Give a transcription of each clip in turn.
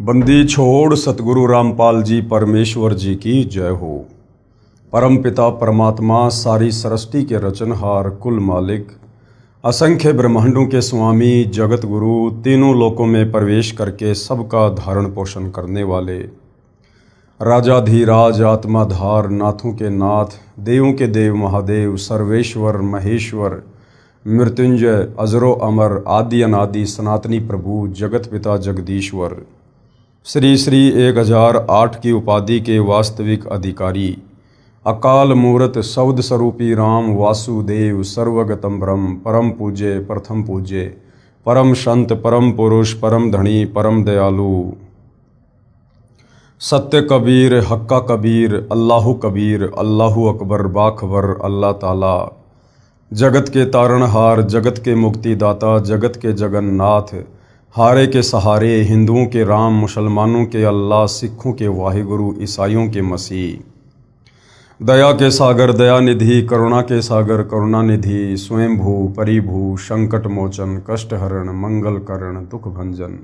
बंदी छोड़ सतगुरु रामपाल जी परमेश्वर जी की जय हो। परम पिता परमात्मा सारी सृष्टि के रचनहार कुल मालिक असंख्य ब्रह्मांडों के स्वामी जगत गुरु तीनों लोकों में प्रवेश करके सबका धारण पोषण करने वाले राजाधीराज आत्माधार नाथों के नाथ देवों के देव महादेव सर्वेश्वर महेश्वर मृत्युंजय अजरो अमर आदि अनादि सनातनी प्रभु जगत पिता जगदीश्वर श्री श्री 1008 की उपाधि के वास्तविक अधिकारी अकाल मूर्त सौद स्वरूपी राम वासुदेव सर्वगतम ब्रह्म परम पूज्य प्रथम पूज्य परम संत परम पुरुष परम धनी परम दयालु सत्य कबीर हक्का कबीर अल्लाहु कबीर अल्लाहु अकबर बाखबर अल्लाह ताला जगत के तारणहार जगत के मुक्तिदाता जगत के जगन्नाथ हारे के सहारे हिंदुओं के राम मुसलमानों के अल्लाह सिखों के वाहिगुरु ईसाइयों के मसीह दया के सागर दया निधि करुणा के सागर करुणा निधि स्वयंभू परिभू संकट मोचन कष्ट हरण मंगल करण दुख भंजन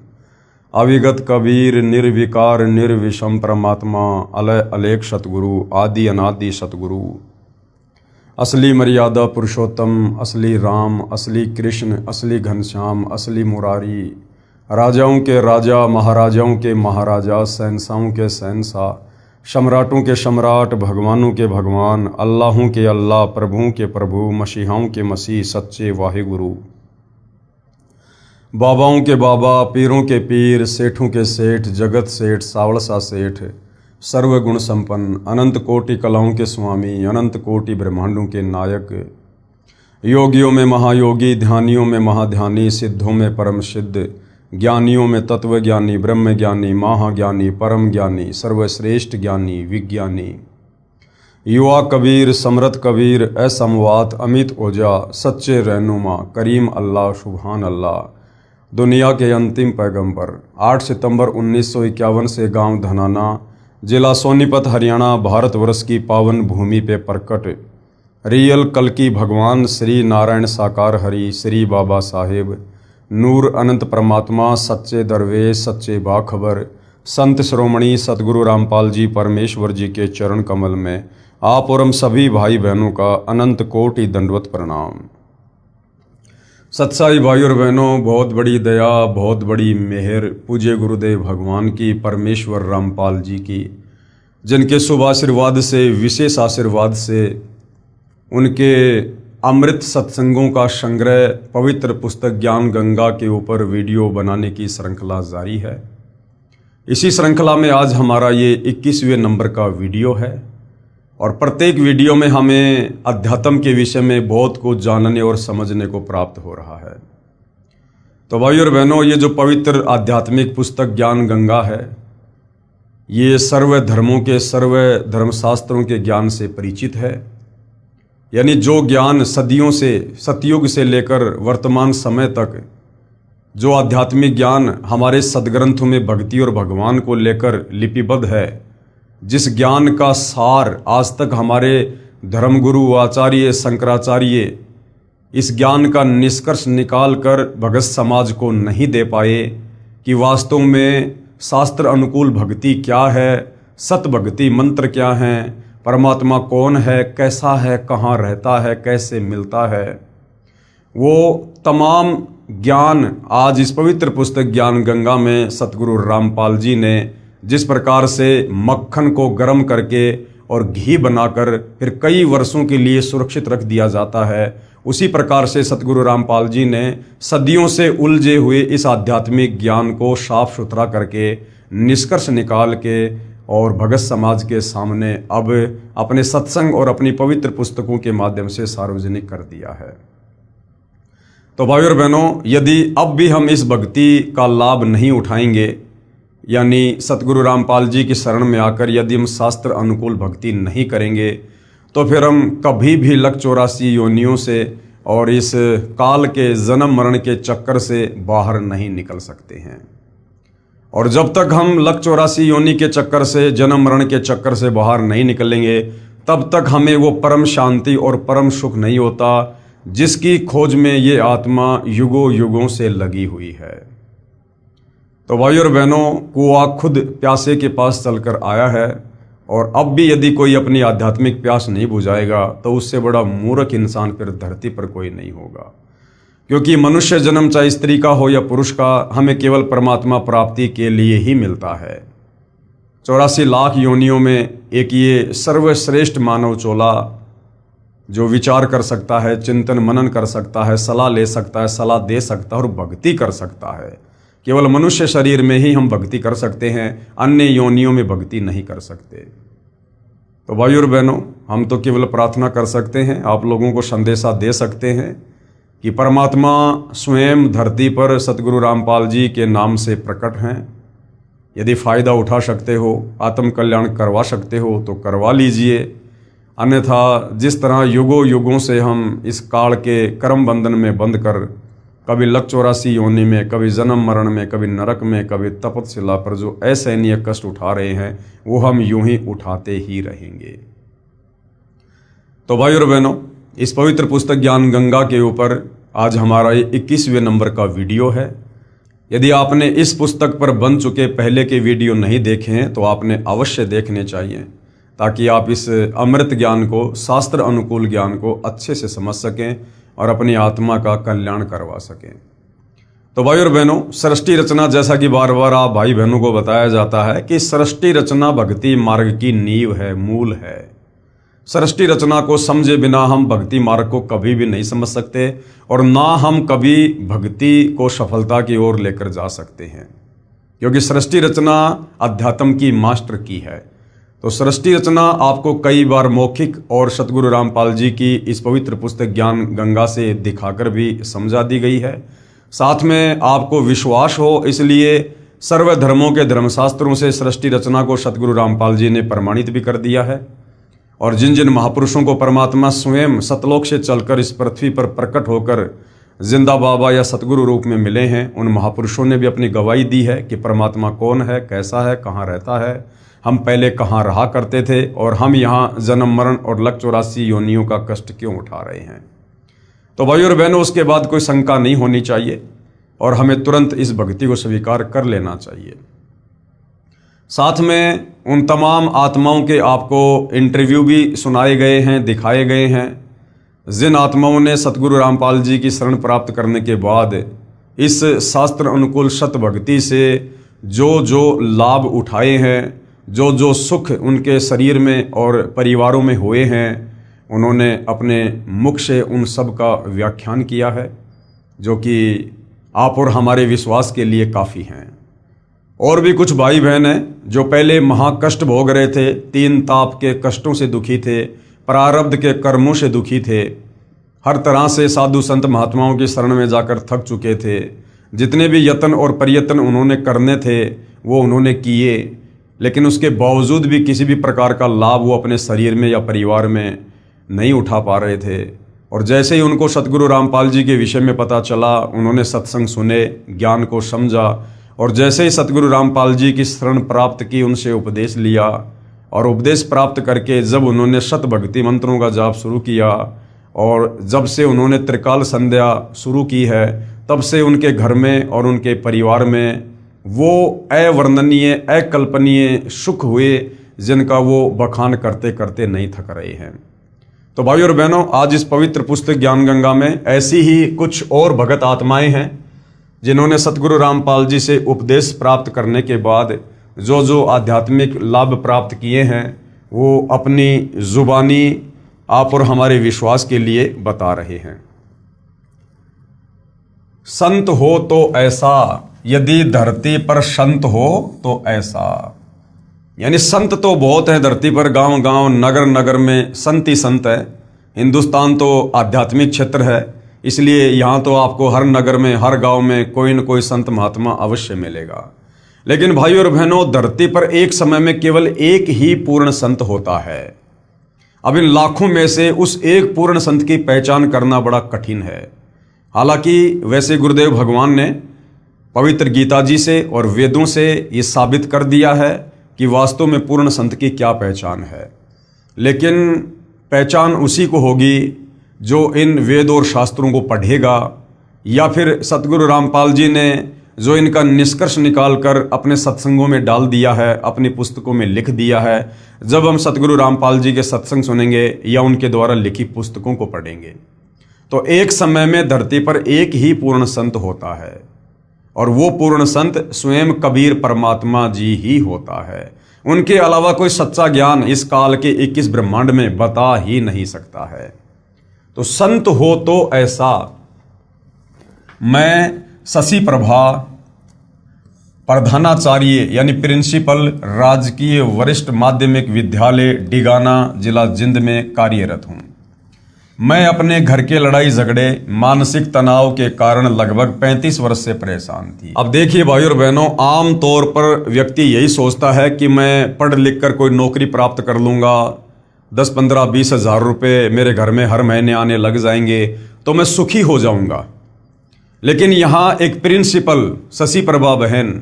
अविगत कबीर निर्विकार निर्विषम परमात्मा अलय अलेख सतगुरु आदि अनादि सतगुरु असली मर्यादा पुरुषोत्तम असली राम असली कृष्ण असली घनश्याम असली मुरारी राजाओं के राजा महाराजाओं के महाराजा शहंशाहों के शहंशाह सम्राटों के सम्राट भगवानों के भगवान अल्लाहों के अल्लाह प्रभुओं के प्रभु मसीहाओं के मसीह सच्चे वाहिगुरु बाबाओं के बाबा पीरों के पीर सेठों के सेठ जगत सेठ सावड़सा सेठ सर्वगुण संपन्न अनंत कोटि कलाओं के स्वामी अनंत कोटि ब्रह्मांडों के नायक योगियों में महायोगी ध्यानियों में महाध्यानी सिद्धों में परम सिद्ध ज्ञानियों में तत्व ज्ञानी ब्रह्म ज्ञानी महाज्ञानी परम ज्ञानी सर्वश्रेष्ठ ज्ञानी विज्ञानी युवा कबीर समृत कबीर असमवात अमित ओजा सच्चे रहनुमा करीम अल्लाह सुभान अल्लाह दुनिया के अंतिम पैगंबर 8 सितंबर 1951 से गांव धनाना जिला सोनीपत हरियाणा भारतवर्ष की पावन भूमि पे प्रकट रियल कल्कि भगवान श्री नारायण साकार हरि श्री बाबा साहेब नूर अनंत परमात्मा सच्चे दरवेश सच्चे बाखबर संत श्रोमणी सतगुरु रामपाल जी परमेश्वर जी के चरण कमल में आप और हम सभी भाई बहनों का अनंत कोटि दंडवत प्रणाम। सत्साई भाई और बहनों, बहुत बड़ी दया बहुत बड़ी मेहर पूज्य गुरुदेव भगवान की परमेश्वर रामपाल जी की, जिनके शुभ आशीर्वाद से विशेष आशीर्वाद से उनके अमृत सत्संगों का संग्रह पवित्र पुस्तक ज्ञान गंगा के ऊपर वीडियो बनाने की श्रृंखला जारी है। इसी श्रृंखला में आज हमारा ये 21वें नंबर का वीडियो है और प्रत्येक वीडियो में हमें अध्यात्म के विषय में बहुत कुछ जानने और समझने को प्राप्त हो रहा है। तो भाई और बहनों, ये जो पवित्र आध्यात्मिक पुस्तक ज्ञान गंगा है, ये सर्व धर्मों के सर्व धर्मशास्त्रों के ज्ञान से परिचित है। यानी जो ज्ञान सदियों से सतयुग से लेकर वर्तमान समय तक जो आध्यात्मिक ज्ञान हमारे सदग्रंथों में भक्ति और भगवान को लेकर लिपिबद्ध है, जिस ज्ञान का सार आज तक हमारे धर्मगुरु आचार्य शंकराचार्य इस ज्ञान का निष्कर्ष निकाल कर भगत समाज को नहीं दे पाए कि वास्तव में शास्त्र अनुकूल भक्ति क्या है, सत भक्ति मंत्र क्या हैं, परमात्मा कौन है, कैसा है, कहाँ रहता है, कैसे मिलता है, वो तमाम ज्ञान आज इस पवित्र पुस्तक ज्ञान गंगा में सतगुरु रामपाल जी ने जिस प्रकार से मक्खन को गर्म करके और घी बनाकर फिर कई वर्षों के लिए सुरक्षित रख दिया जाता है, उसी प्रकार से सतगुरु रामपाल जी ने सदियों से उलझे हुए इस आध्यात्मिक ज्ञान को साफ सुथरा करके निष्कर्ष निकाल के और भगत समाज के सामने अब अपने सत्संग और अपनी पवित्र पुस्तकों के माध्यम से सार्वजनिक कर दिया है। तो भाई और बहनों, यदि अब भी हम इस भक्ति का लाभ नहीं उठाएंगे, यानी सतगुरु रामपाल जी की शरण में आकर यदि हम शास्त्र अनुकूल भक्ति नहीं करेंगे, तो फिर हम कभी भी लक 84 योनियों से और इस काल के जन्म मरण के चक्कर से बाहर नहीं निकल सकते हैं। और जब तक हम लक 84 योनि के चक्कर से जन्म मरण के चक्कर से बाहर नहीं निकलेंगे, तब तक हमें वो परम शांति और परम सुख नहीं होता जिसकी खोज में ये आत्मा युगों युगों से लगी हुई है। तो भाइयों और बहनों, कुआं खुद प्यासे के पास चलकर आया है, और अब भी यदि कोई अपनी आध्यात्मिक प्यास नहीं बुझाएगा तो उससे बड़ा मूर्ख इंसान फिर धरती पर कोई नहीं होगा। क्योंकि मनुष्य जन्म चाहे स्त्री का हो या पुरुष का, हमें केवल परमात्मा प्राप्ति के लिए ही मिलता है। 84 लाख योनियों में एक ये सर्वश्रेष्ठ मानव चोला जो विचार कर सकता है, चिंतन मनन कर सकता है, सलाह ले सकता है, सलाह दे सकता है और भक्ति कर सकता है। केवल मनुष्य शरीर में ही हम भक्ति कर सकते हैं, अन्य योनियों में भक्ति नहीं कर सकते। तो भाइयों और बहनों, हम तो केवल प्रार्थना कर सकते हैं, आप लोगों को संदेशा दे सकते हैं कि परमात्मा स्वयं धरती पर सतगुरु रामपाल जी के नाम से प्रकट हैं। यदि फ़ायदा उठा सकते हो, आत्म कल्याण करवा सकते हो तो करवा लीजिए, अन्यथा जिस तरह युगों युगों से हम इस काल के कर्म बंधन में बंध कर कभी लक 84 योनि में, कभी जन्म मरण में, कभी नरक में, कभी तपतशिला पर जो असहनीय कष्ट उठा रहे हैं, वो हम यूं ही उठाते ही रहेंगे। तो भाइयों और बहनों, इस पवित्र पुस्तक ज्ञान गंगा के ऊपर आज हमारा ये 21वें नंबर का वीडियो है। यदि आपने इस पुस्तक पर बन चुके पहले के वीडियो नहीं देखे हैं तो आपने अवश्य देखने चाहिए, ताकि आप इस अमृत ज्ञान को, शास्त्र अनुकूल ज्ञान को अच्छे से समझ सकें और अपनी आत्मा का कल्याण करवा सकें। तो भाई और बहनों, सृष्टि रचना, जैसा कि बार बार आप भाई बहनों को बताया जाता है कि सृष्टि रचना भक्ति मार्ग की नींव है, मूल है। सृष्टि रचना को समझे बिना हम भक्ति मार्ग को कभी भी नहीं समझ सकते, और ना हम कभी भक्ति को सफलता की ओर लेकर जा सकते हैं, क्योंकि सृष्टि रचना अध्यात्म की मास्टर की है। तो सृष्टि रचना आपको कई बार मौखिक और सतगुरु रामपाल जी की इस पवित्र पुस्तक ज्ञान गंगा से दिखाकर भी समझा दी गई है। साथ में आपको विश्वास हो, इसलिए सर्व धर्मों के धर्मशास्त्रों से सृष्टि रचना को सतगुरु रामपाल जी ने प्रमाणित भी कर दिया है। और जिन जिन महापुरुषों को परमात्मा स्वयं सतलोक से चलकर इस पृथ्वी पर प्रकट होकर जिंदा बाबा या सतगुरु रूप में मिले हैं, उन महापुरुषों ने भी अपनी गवाही दी है कि परमात्मा कौन है, कैसा है, कहाँ रहता है, हम पहले कहाँ रहा करते थे, और हम यहाँ जन्म मरण और लक 84 योनियों का कष्ट क्यों उठा रहे हैं। तो भाइयों और बहनों, उसके बाद कोई शंका नहीं होनी चाहिए और हमें तुरंत इस भक्ति को स्वीकार कर लेना चाहिए। साथ में उन तमाम आत्माओं के आपको इंटरव्यू भी सुनाए गए हैं, दिखाए गए हैं, जिन आत्माओं ने सतगुरु रामपाल जी की शरण प्राप्त करने के बाद इस शास्त्र अनुकूल सत भक्ति से जो जो लाभ उठाए हैं, जो जो सुख उनके शरीर में और परिवारों में हुए हैं, उन्होंने अपने मुख से उन सब का व्याख्यान किया है, जो कि आप और हमारे विश्वास के लिए काफ़ी हैं। और भी कुछ भाई बहन हैं जो पहले महाकष्ट भोग रहे थे, 3 ताप के कष्टों से दुखी थे, प्रारब्ध के कर्मों से दुखी थे, हर तरह से साधु संत महात्माओं की शरण में जाकर थक चुके थे। जितने भी यत्न और प्रयत्न उन्होंने करने थे वो उन्होंने किए, लेकिन उसके बावजूद भी किसी भी प्रकार का लाभ वो अपने शरीर में या परिवार में नहीं उठा पा रहे थे। और जैसे ही उनको सतगुरु रामपाल जी के विषय में पता चला, उन्होंने सत्संग सुने, ज्ञान को समझा, और जैसे ही सतगुरु रामपाल जी की शरण प्राप्त की, उनसे उपदेश लिया, और उपदेश प्राप्त करके जब उन्होंने शत भक्ति मंत्रों का जाप शुरू किया, और जब से उन्होंने त्रिकाल संध्या शुरू की है, तब से उनके घर में और उनके परिवार में वो अवर्णनीय, अकल्पनीय सुख हुए, जिनका वो बखान करते करते नहीं थक रहे हैं। तो भाइयों और बहनों, आज इस पवित्र पुस्तक ज्ञान गंगा में ऐसी ही कुछ और भगत आत्माएं हैं जिन्होंने सतगुरु रामपाल जी से उपदेश प्राप्त करने के बाद जो जो आध्यात्मिक लाभ प्राप्त किए हैं, वो अपनी जुबानी आप और हमारे विश्वास के लिए बता रहे हैं। संत हो तो ऐसा, यदि धरती पर संत हो तो ऐसा। यानी संत तो बहुत है धरती पर, गांव गांव, नगर नगर में संत ही संत है। हिंदुस्तान तो आध्यात्मिक क्षेत्र है, इसलिए यहाँ तो आपको हर नगर में, हर गांव में कोई न कोई संत महात्मा अवश्य मिलेगा। लेकिन भाइयों और बहनों, धरती पर एक समय में केवल एक ही पूर्ण संत होता है। अब इन लाखों में से उस एक पूर्ण संत की पहचान करना बड़ा कठिन है। हालांकि वैसे गुरुदेव भगवान ने पवित्र गीता जी से और वेदों से ये साबित कर दिया है कि वास्तव में पूर्ण संत की क्या पहचान है। लेकिन पहचान उसी को होगी जो इन वेद और शास्त्रों को पढ़ेगा, या फिर सतगुरु रामपाल जी ने जो इनका निष्कर्ष निकालकर अपने सत्संगों में डाल दिया है, अपनी पुस्तकों में लिख दिया है। जब हम सतगुरु रामपाल जी के सत्संग सुनेंगे या उनके द्वारा लिखी पुस्तकों को पढ़ेंगे तो एक समय में धरती पर एक ही पूर्ण संत होता है और वो पूर्ण संत स्वयं कबीर परमात्मा जी ही होता है। उनके अलावा कोई सच्चा ज्ञान इस काल के 21 ब्रह्मांड में बता ही नहीं सकता है। तो संत हो तो ऐसा। मैं शशि प्रभा, प्रधानाचार्य यानी प्रिंसिपल, राजकीय वरिष्ठ माध्यमिक विद्यालय डिगाना, जिला जिंद में कार्यरत हूं। मैं अपने घर के लड़ाई झगड़े, मानसिक तनाव के कारण लगभग 35 वर्ष से परेशान थी। अब देखिए भाई और बहनों, आम तौर पर व्यक्ति यही सोचता है कि मैं पढ़ लिख कर कोई नौकरी प्राप्त कर लूंगा, 10, 15, 20 हज़ार रुपये मेरे घर में हर महीने आने लग जाएंगे तो मैं सुखी हो जाऊंगा। लेकिन यहाँ एक प्रिंसिपल शशि प्रभा बहन,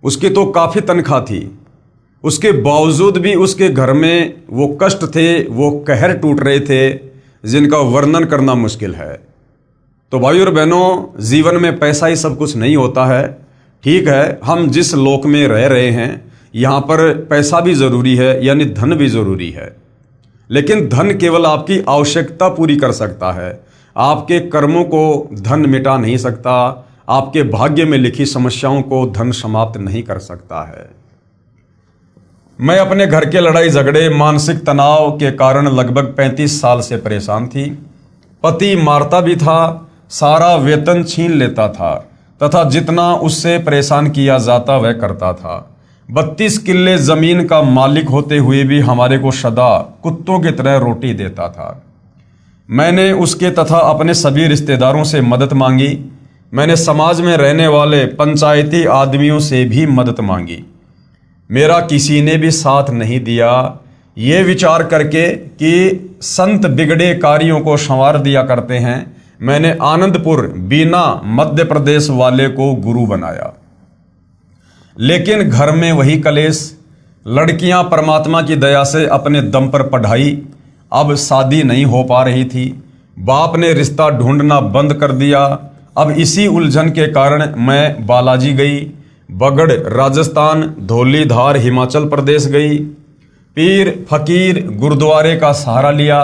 उसकी तो काफ़ी तनख्वाह थी, उसके बावजूद भी उसके घर में वो कष्ट थे, वो कहर टूट रहे थे जिनका वर्णन करना मुश्किल है। तो भाई और बहनों, जीवन में पैसा ही सब कुछ नहीं होता है। ठीक है, हम जिस लोक में रह रहे हैं यहाँ पर पैसा भी ज़रूरी है, यानी धन भी ज़रूरी है। लेकिन धन केवल आपकी आवश्यकता पूरी कर सकता है, आपके कर्मों को धन मिटा नहीं सकता, आपके भाग्य में लिखी समस्याओं को धन समाप्त नहीं कर सकता है। मैं अपने घर के लड़ाई झगड़े, मानसिक तनाव के कारण लगभग 35 साल से परेशान थी। पति मारता भी था, सारा वेतन छीन लेता था तथा जितना उससे परेशान किया जाता वह करता था। 32 किल्ले जमीन का मालिक होते हुए भी हमारे को सदा कुत्तों की तरह रोटी देता था। मैंने उसके तथा अपने सभी रिश्तेदारों से मदद मांगी। मैंने समाज में रहने वाले पंचायती आदमियों से भी मदद मांगी। मेरा किसी ने भी साथ नहीं दिया। ये विचार करके कि संत बिगड़े कार्यों को संवार दिया करते हैं, मैंने आनंदपुर बीना मध्य प्रदेश वाले को गुरु बनाया। लेकिन घर में वही कलेश। लड़कियां परमात्मा की दया से अपने दम पर पढ़ाई, अब शादी नहीं हो पा रही थी। बाप ने रिश्ता ढूंढना बंद कर दिया। अब इसी उलझन के कारण मैं बालाजी गई, बगड़ राजस्थान, धौलीधार हिमाचल प्रदेश गई, पीर फकीर गुरुद्वारे का सहारा लिया।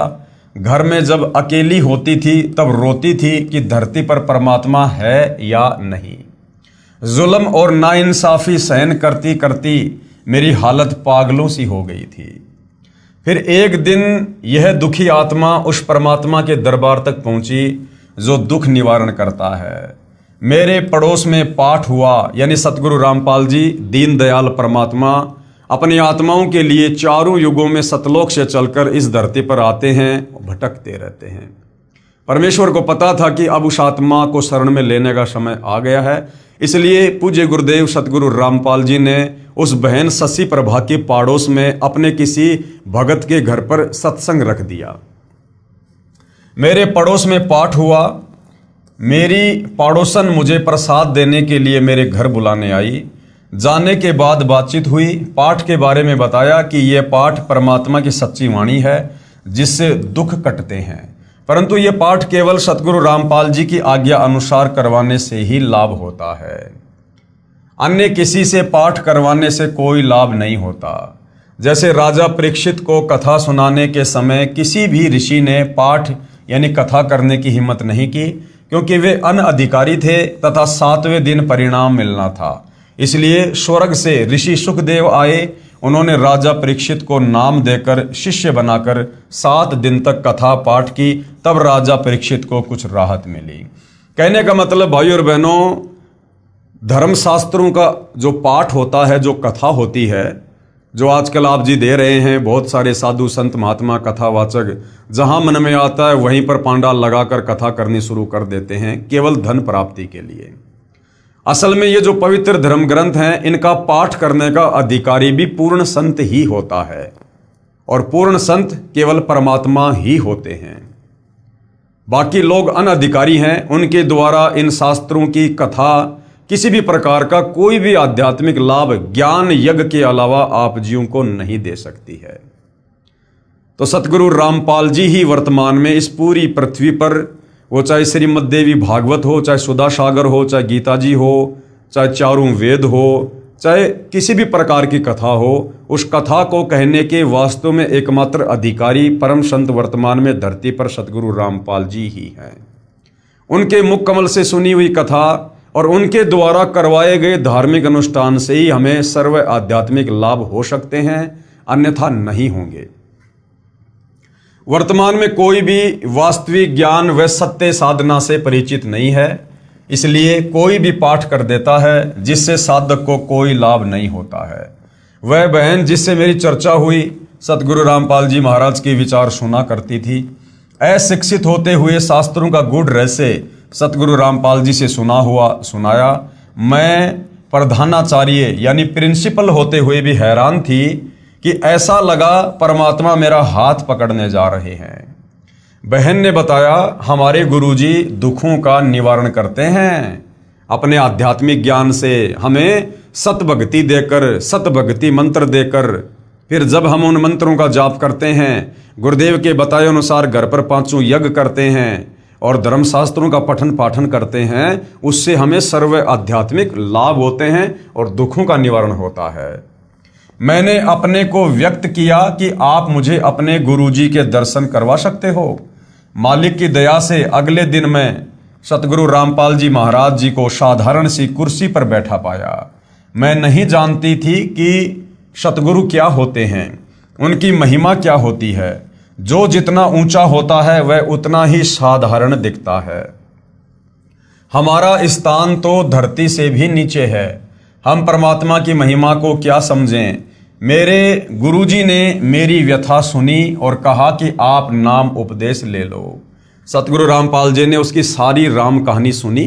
घर में जब अकेली होती थी तब रोती थी कि धरती पर परमात्मा है या नहीं। जुल्म और नाइंसाफी सहन करती करती मेरी हालत पागलों सी हो गई थी। फिर एक दिन यह दुखी आत्मा उस परमात्मा के दरबार तक पहुंची जो दुख निवारण करता है। मेरे पड़ोस में पाठ हुआ, यानी सतगुरु रामपाल जी दीन दयाल परमात्मा अपनी आत्माओं के लिए चारों युगों में सतलोक से चलकर इस धरती पर आते हैं, भटकते रहते हैं। परमेश्वर को पता था कि अब उस आत्मा को शरण में लेने का समय आ गया है, इसलिए पूज्य गुरुदेव सतगुरु रामपाल जी ने उस बहन शशि प्रभा के पड़ोस में अपने किसी भगत के घर पर सत्संग रख दिया। मेरे पड़ोस में पाठ हुआ। मेरी पड़ोसन मुझे प्रसाद देने के लिए मेरे घर बुलाने आई। जाने के बाद बातचीत हुई। पाठ के बारे में बताया कि यह पाठ परमात्मा की सच्ची वाणी है जिससे दुख कटते हैं, परंतु यह पाठ केवल सतगुरु रामपाल जी की आज्ञा अनुसार करवाने से ही लाभ होता है। अन्य किसी से पाठ करवाने से कोई लाभ नहीं होता। जैसे राजा परीक्षित को कथा सुनाने के समय किसी भी ऋषि ने पाठ यानी कथा करने की हिम्मत नहीं की, क्योंकि वे अनअधिकारी थे तथा 7वें दिन परिणाम मिलना था। इसलिए स्वर्ग से ऋषि सुखदेव आए। उन्होंने राजा परीक्षित को नाम देकर शिष्य बनाकर 7 दिन तक कथा पाठ की, तब राजा परीक्षित को कुछ राहत मिली। कहने का मतलब भाई और बहनों, धर्मशास्त्रों का जो पाठ होता है, जो कथा होती है, जो आजकल आप जी दे रहे हैं, बहुत सारे साधु संत महात्मा कथावाचक जहां मन में आता है वहीं पर पांडाल लगाकर कथा करनी शुरू कर देते हैं, केवल धन प्राप्ति के लिए। असल में ये जो पवित्र धर्म ग्रंथ हैं, इनका पाठ करने का अधिकारी भी पूर्ण संत ही होता है, और पूर्ण संत केवल परमात्मा ही होते हैं। बाकी लोग अनधिकारी हैं, उनके द्वारा इन शास्त्रों की कथा किसी भी प्रकार का कोई भी आध्यात्मिक लाभ ज्ञान यज्ञ के अलावा आप जीवों को नहीं दे सकती है। तो सतगुरु रामपाल जी ही वर्तमान में इस पूरी पृथ्वी पर वो चाहे श्रीमद् देवी भागवत हो, चाहे सुधा सागर हो, चाहे गीता जी हो, चाहे चारों वेद हो, चाहे किसी भी प्रकार की कथा हो, उस कथा को कहने के वास्तव में एकमात्र अधिकारी परम संत वर्तमान में धरती पर सतगुरु रामपाल जी ही हैं। उनके मुख कमल से सुनी हुई कथा और उनके द्वारा करवाए गए धार्मिक अनुष्ठान से ही हमें सर्व आध्यात्मिक लाभ हो सकते हैं, अन्यथा नहीं होंगे। वर्तमान में कोई भी वास्तविक ज्ञान व सत्य साधना से परिचित नहीं है, इसलिए कोई भी पाठ कर देता है जिससे साधक को कोई लाभ नहीं होता है। वह बहन जिससे मेरी चर्चा हुई सतगुरु रामपाल जी महाराज के विचार सुना करती थी। अशिक्षित होते हुए शास्त्रों का गूढ़ रहस्य सतगुरु रामपाल जी से सुनाया। मैं प्रधानाचार्य यानी प्रिंसिपल होते हुए भी हैरान थी कि ऐसा लगा परमात्मा मेरा हाथ पकड़ने जा रहे हैं। बहन ने बताया, हमारे गुरुजी दुखों का निवारण करते हैं। अपने आध्यात्मिक ज्ञान से हमें सतभक्ति देकर, सतभक्ति मंत्र देकर, फिर जब हम उन मंत्रों का जाप करते हैं, गुरुदेव के बताए अनुसार घर पर 5 यज्ञ करते हैं और धर्मशास्त्रों का पठन पाठन करते हैं, उससे हमें सर्व आध्यात्मिक लाभ होते हैं और दुखों का निवारण होता है। मैंने अपने को व्यक्त किया कि आप मुझे अपने गुरुजी के दर्शन करवा सकते हो। मालिक की दया से अगले दिन मैं सतगुरु रामपाल जी महाराज जी को साधारण सी कुर्सी पर बैठा पाया। मैं नहीं जानती थी कि सतगुरु क्या होते हैं, उनकी महिमा क्या होती है। जो जितना ऊंचा होता है वह उतना ही साधारण दिखता है। हमारा स्थान तो धरती से भी नीचे है। हम परमात्मा की महिमा को क्या समझें। मेरे गुरुजी ने मेरी व्यथा सुनी और कहा कि आप नाम उपदेश ले लो। सतगुरु रामपाल जी ने उसकी सारी राम कहानी सुनी।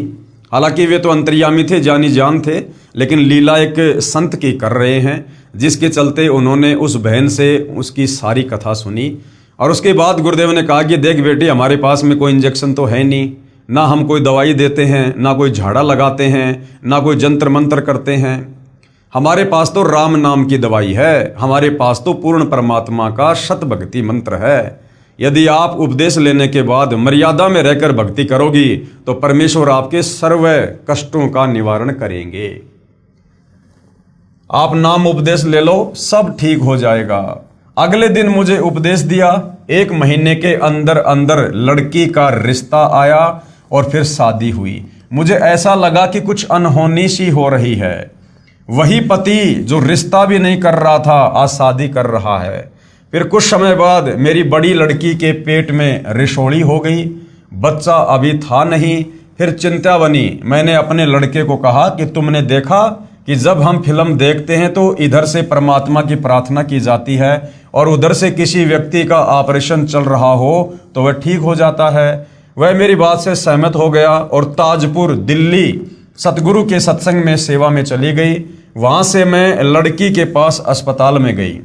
हालांकि वे तो अंतर्यामी थे, जानी जान थे, लेकिन लीला एक संत की कर रहे हैं, जिसके चलते उन्होंने उस बहन से उसकी सारी कथा सुनी। और उसके बाद गुरुदेव ने कहा कि देख बेटी, हमारे पास में कोई इंजेक्शन तो है नहीं, ना हम कोई दवाई देते हैं, ना कोई झाड़ा लगाते हैं, ना कोई जंत्र मंत्र करते हैं। हमारे पास तो राम नाम की दवाई है, हमारे पास तो पूर्ण परमात्मा का शत भक्ति मंत्र है। यदि आप उपदेश लेने के बाद मर्यादा में रहकर भक्ति करोगी तो परमेश्वर आपके सर्व कष्टों का निवारण करेंगे। आप नाम उपदेश ले लो, सब ठीक हो जाएगा। अगले दिन मुझे उपदेश दिया। 1 महीने के अंदर अंदर लड़की का रिश्ता आया और फिर शादी हुई। मुझे ऐसा लगा कि कुछ अनहोनी सी हो रही है। वही पति जो रिश्ता भी नहीं कर रहा था आज शादी कर रहा है। फिर कुछ समय बाद मेरी बड़ी लड़की के पेट में रिसोड़ी हो गई, बच्चा अभी था नहीं। फिर चिंता बनी। मैंने अपने लड़के को कहा कि तुमने देखा कि जब हम फिल्म देखते हैं तो इधर से परमात्मा की प्रार्थना की जाती है और उधर से किसी व्यक्ति का ऑपरेशन चल रहा हो तो वह ठीक हो जाता है। वह मेरी बात से सहमत हो गया और ताजपुर दिल्ली सतगुरु के सत्संग में सेवा में चली गई। वहां से मैं लड़की के पास अस्पताल में गई।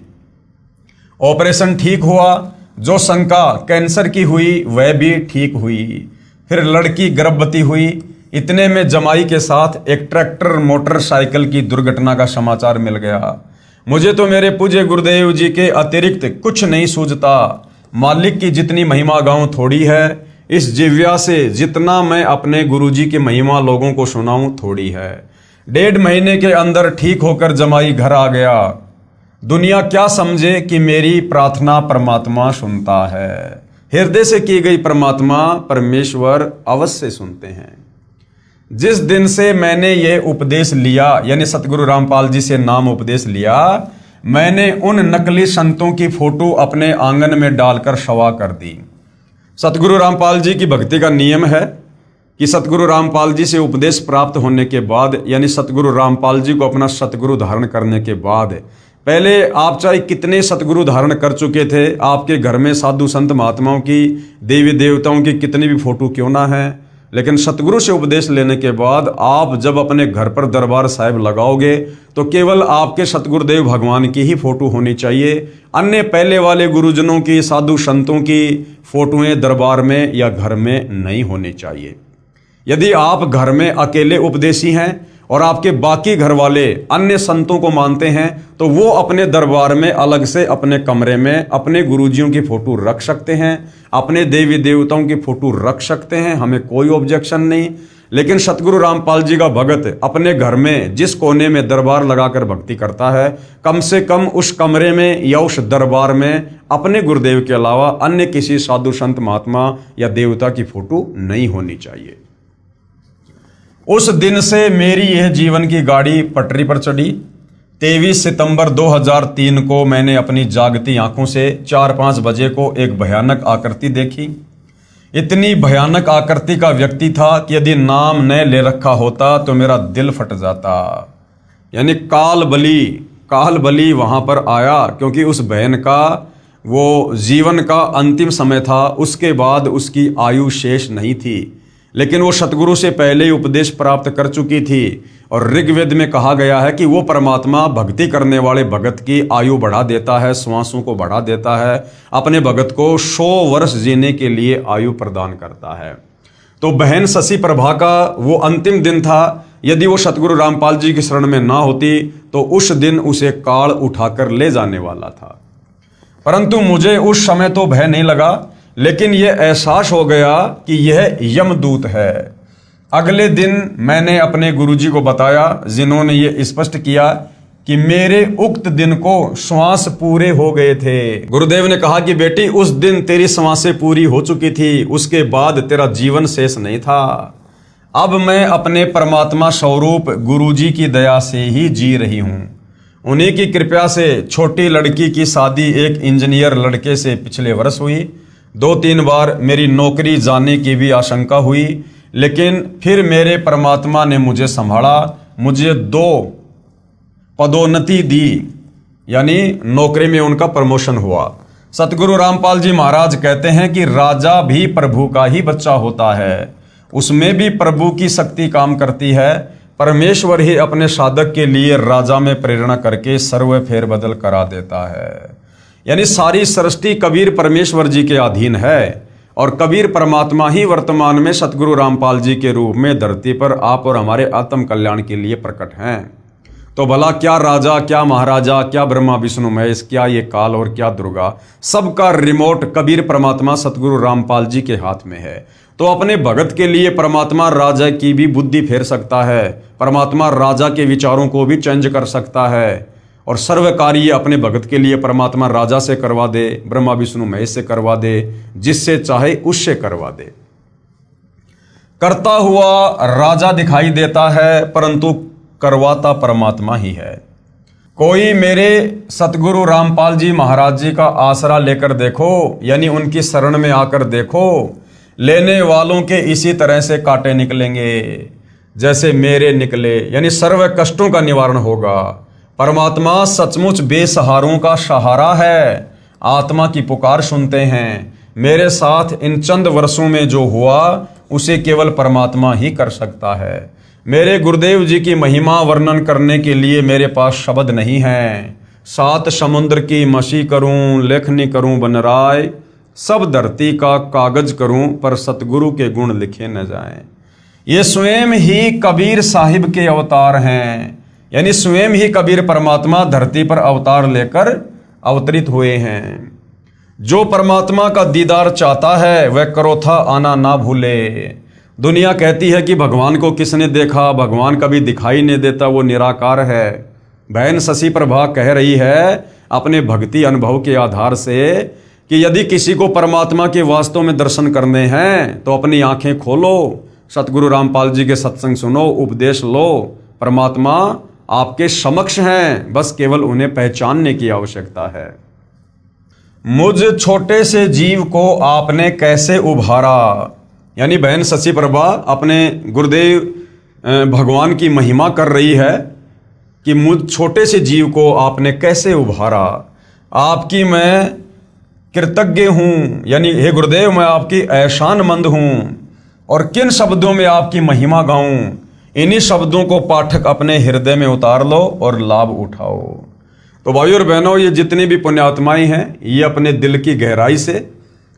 ऑपरेशन ठीक हुआ। जो शंका कैंसर की हुई वह भी ठीक हुई। फिर लड़की गर्भवती हुई। इतने में जमाई के साथ एक ट्रैक्टर मोटरसाइकिल की दुर्घटना का समाचार मिल गया। मुझे तो मेरे पूज्य गुरुदेव जी के अतिरिक्त कुछ नहीं सूझता। मालिक की जितनी महिमा गाऊं थोड़ी है। इस जिव्या से जितना मैं अपने गुरुजी की महिमा लोगों को सुनाऊं थोड़ी है। 1.5 महीने के अंदर ठीक होकर जमाई घर आ गया। दुनिया क्या समझे कि मेरी प्रार्थना परमात्मा सुनता है। हृदय से की गई परमात्मा परमेश्वर अवश्य सुनते हैं। जिस दिन से मैंने ये उपदेश लिया, यानी सतगुरु रामपाल जी से नाम उपदेश लिया, मैंने उन नकली संतों की फोटो अपने आंगन में डालकर शवा कर दी। सतगुरु रामपाल जी की भक्ति का नियम है कि सतगुरु रामपाल जी से उपदेश प्राप्त होने के बाद, यानी सतगुरु रामपाल जी को अपना सतगुरु धारण करने के बाद, पहले आप चाहे कितने सतगुरु धारण कर चुके थे, आपके घर में साधु संत महात्माओं की, देवी देवताओं की कितनी भी फोटो क्यों ना है, लेकिन सतगुरु से उपदेश लेने के बाद आप जब अपने घर पर दरबार साहिब लगाओगे तो केवल आपके सतगुरुदेव भगवान की ही फोटो होनी चाहिए। अन्य पहले वाले गुरुजनों की, साधु संतों की फोटोएं दरबार में या घर में नहीं होनी चाहिए। यदि आप घर में अकेले उपदेशी हैं और आपके बाकी घर वाले अन्य संतों को मानते हैं, तो वो अपने दरबार में अलग से अपने कमरे में अपने गुरुजियों की फोटो रख सकते हैं, अपने देवी देवताओं की फोटो रख सकते हैं, हमें कोई ऑब्जेक्शन नहीं। लेकिन सतगुरु रामपाल जी का भगत अपने घर में जिस कोने में दरबार लगाकर भक्ति करता है, कम से कम उस कमरे में या उस दरबार में अपने गुरुदेव के अलावा अन्य किसी साधु संत महात्मा या देवता की फोटो नहीं होनी चाहिए। उस दिन से मेरी यह जीवन की गाड़ी पटरी पर चढ़ी। 23 सितंबर 2003 को मैंने अपनी जागती आंखों से 4-5 बजे को एक भयानक आकृति देखी। इतनी भयानक आकृति का व्यक्ति था कि यदि नाम न ले रखा होता तो मेरा दिल फट जाता। यानी काल बली वहां पर आया, क्योंकि उस बहन का वो जीवन का अंतिम समय था, उसके बाद उसकी आयु शेष नहीं थी। लेकिन वो सतगुरु से पहले ही उपदेश प्राप्त कर चुकी थी और ऋग्वेद में कहा गया है कि वो परमात्मा भक्ति करने वाले भगत की आयु बढ़ा देता है, श्वासों को बढ़ा देता है, अपने भगत को 100 वर्ष जीने के लिए आयु प्रदान करता है। तो बहन शशि प्रभा का वो अंतिम दिन था। यदि वो सतगुरु रामपाल जी की शरण में ना होती तो उस दिन उसे काल उठाकर ले जाने वाला था। परंतु मुझे उस समय तो भय नहीं लगा, लेकिन यह एहसास हो गया कि यह यमदूत है। अगले दिन मैंने अपने गुरुजी को बताया, जिन्होंने ये स्पष्ट किया कि मेरे उक्त दिन को श्वास पूरे हो गए थे। गुरुदेव ने कहा कि बेटी, उस दिन तेरी श्वासें पूरी हो चुकी थी, उसके बाद तेरा जीवन शेष नहीं था। अब मैं अपने परमात्मा स्वरूप गुरुजी की दया से ही जी रही हूँ। उन्हीं की कृपा से छोटी लड़की की शादी एक इंजीनियर लड़के से पिछले वर्ष हुई। 2-3 बार मेरी नौकरी जाने की भी आशंका हुई, लेकिन फिर मेरे परमात्मा ने मुझे संभाला, मुझे 2 पदोन्नति दी, यानी नौकरी में उनका प्रमोशन हुआ। सतगुरु रामपाल जी महाराज कहते हैं कि राजा भी प्रभु का ही बच्चा होता है, उसमें भी प्रभु की शक्ति काम करती है। परमेश्वर ही अपने साधक के लिए राजा में प्रेरणा करके सर्व फेरबदल करा देता है। यानी सारी सृष्टि कबीर परमेश्वर जी के अधीन है और कबीर परमात्मा ही वर्तमान में सतगुरु रामपाल जी के रूप में धरती पर आप और हमारे आत्म कल्याण के लिए प्रकट हैं। तो भला क्या राजा, क्या महाराजा, क्या ब्रह्मा विष्णु महेश, क्या ये काल और क्या दुर्गा, सबका रिमोट कबीर परमात्मा सतगुरु रामपाल जी के हाथ में है। तो अपने भगत के लिए परमात्मा राजा की भी बुद्धि फेर सकता है, परमात्मा राजा के विचारों को भी चेंज कर सकता है, और सर्व कार्य अपने भगत के लिए परमात्मा राजा से करवा दे, ब्रह्मा विष्णु महेश से करवा दे, जिससे चाहे उससे करवा दे। करता हुआ राजा दिखाई देता है, परंतु करवाता परमात्मा ही है। कोई मेरे सतगुरु रामपाल जी महाराज जी का आसरा लेकर देखो, यानी उनकी शरण में आकर देखो, लेने वालों के इसी तरह से कांटे निकलेंगे जैसे मेरे निकले, यानी सर्व कष्टों का निवारण होगा। परमात्मा सचमुच बेसहारों का सहारा है, आत्मा की पुकार सुनते हैं। मेरे साथ इन चंद वर्षों में जो हुआ उसे केवल परमात्मा ही कर सकता है। मेरे गुरुदेव जी की महिमा वर्णन करने के लिए मेरे पास शब्द नहीं है। 7 समुद्र की मसी करूं, लेखनी करूं बनराय, सब धरती का कागज करूं, पर सतगुरु के गुण लिखे न जाएं। ये स्वयं ही कबीर साहिब के अवतार हैं, यानी स्वयं ही कबीर परमात्मा धरती पर अवतार लेकर अवतरित हुए हैं। जो परमात्मा का दीदार चाहता है वह करोथा आना ना भूले। दुनिया कहती है कि भगवान को किसने देखा, भगवान कभी दिखाई नहीं देता, वो निराकार है। बहन शशि प्रभा कह रही है अपने भक्ति अनुभव के आधार से कि यदि किसी को परमात्मा के वास्तव में दर्शन करने हैं तो अपनी आंखें खोलो, सतगुरु रामपाल जी के सत्संग सुनो, उपदेश लो। परमात्मा आपके समक्ष हैं, बस केवल उन्हें पहचानने की आवश्यकता है। मुझ छोटे से जीव को आपने कैसे उभारा, यानी बहन शशि प्रभा अपने गुरुदेव भगवान की महिमा कर रही है कि मुझ छोटे से जीव को आपने कैसे उभारा। आपकी मैं कृतज्ञ हूँ, यानी हे गुरुदेव मैं आपकी एहसानमंद हूँ, और किन शब्दों में आपकी महिमा गाऊं, इन्हीं शब्दों को पाठक अपने हृदय में उतार लो और लाभ उठाओ। तो भाइयों और बहनों, ये जितनी भी पुण्यात्माएं हैं ये अपने दिल की गहराई से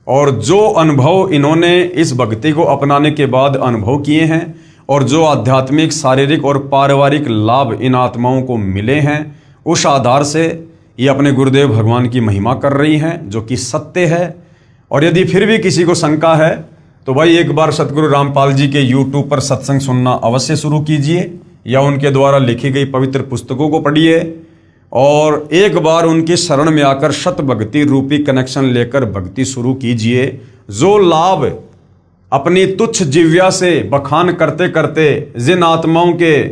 और जो अनुभव इन्होंने इस भक्ति को अपनाने के बाद अनुभव किए हैं और जो आध्यात्मिक, शारीरिक और पारिवारिक लाभ इन आत्माओं को मिले हैं, उस आधार से ये अपने गुरुदेव भगवान की महिमा कर रही हैं, जो कि सत्य है। और यदि फिर भी किसी को शंका है तो भाई एक बार सतगुरु रामपाल जी के YouTube पर सत्संग सुनना अवश्य शुरू कीजिए, या उनके द्वारा लिखी गई पवित्र पुस्तकों को पढ़िए, और एक बार उनकी शरण में आकर शत भक्ति रूपी कनेक्शन लेकर भक्ति शुरू कीजिए। जो लाभ अपनी तुच्छ जिव्या से बखान करते करते जिन आत्माओं के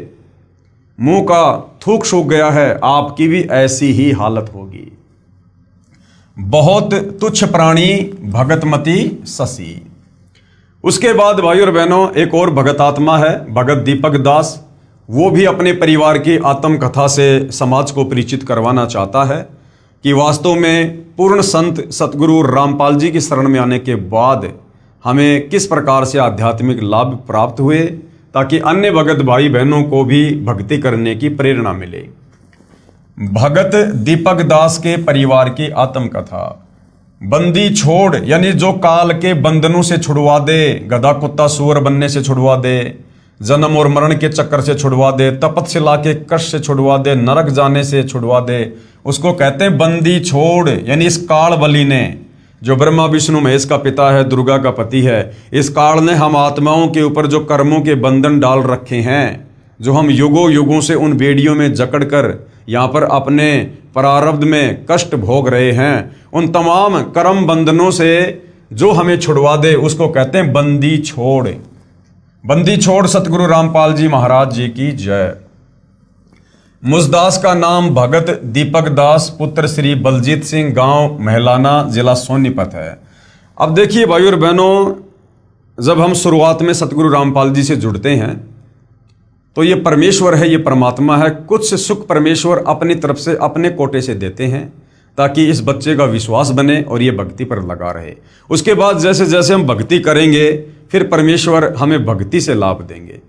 मुंह का थूक सूख गया है, आपकी भी ऐसी ही हालत होगी। बहुत तुच्छ प्राणी भगतमती शशि। उसके बाद भाई और बहनों, एक और भगत आत्मा है, भगत दीपक दास। वो भी अपने परिवार की आत्मकथा से समाज को परिचित करवाना चाहता है कि वास्तव में पूर्ण संत सतगुरु रामपाल जी की शरण में आने के बाद हमें किस प्रकार से आध्यात्मिक लाभ प्राप्त हुए, ताकि अन्य भगत भाई बहनों को भी भक्ति करने की प्रेरणा मिले। भगत दीपक दास के परिवार की आत्मकथा। बंदी छोड़, यानी जो काल के बंधनों से छुड़वा दे, गधा कुत्ता सूअर बनने से छुड़वा दे, जन्म और मरण के चक्कर से छुड़वा दे, तपस्या के कष्ट से छुड़वा दे, नरक जाने से छुड़वा दे, उसको कहते हैं बंदी छोड़। यानी इस काल बलि ने, जो ब्रह्मा विष्णु महेश का पिता है, दुर्गा का पति है, इस काल ने हम आत्माओं के ऊपर जो कर्मों के बंधन डाल रखे हैं, जो हम युगों युगों से उन बेड़ियों में जकड़ कर यहाँ पर अपने प्रारब्ध में कष्ट भोग रहे हैं, उन तमाम कर्म बंधनों से जो हमें छुड़वा दे, उसको कहते हैं बंदी छोड़। बंदी छोड़ सतगुरु रामपाल जी महाराज जी की जय। मुझदास का नाम भगत दीपक दास पुत्र श्री बलजीत सिंह, गांव महलाना, जिला सोनीपत है। अब देखिए भाई और बहनों, जब हम शुरुआत में सतगुरु रामपाल जी से जुड़ते हैं तो ये परमेश्वर है, ये परमात्मा है, कुछ सुख परमेश्वर अपनी तरफ से अपने कोटे से देते हैं ताकि इस बच्चे का विश्वास बने और ये भक्ति पर लगा रहे। उसके बाद जैसे जैसे हम भक्ति करेंगे फिर परमेश्वर हमें भक्ति से लाभ देंगे।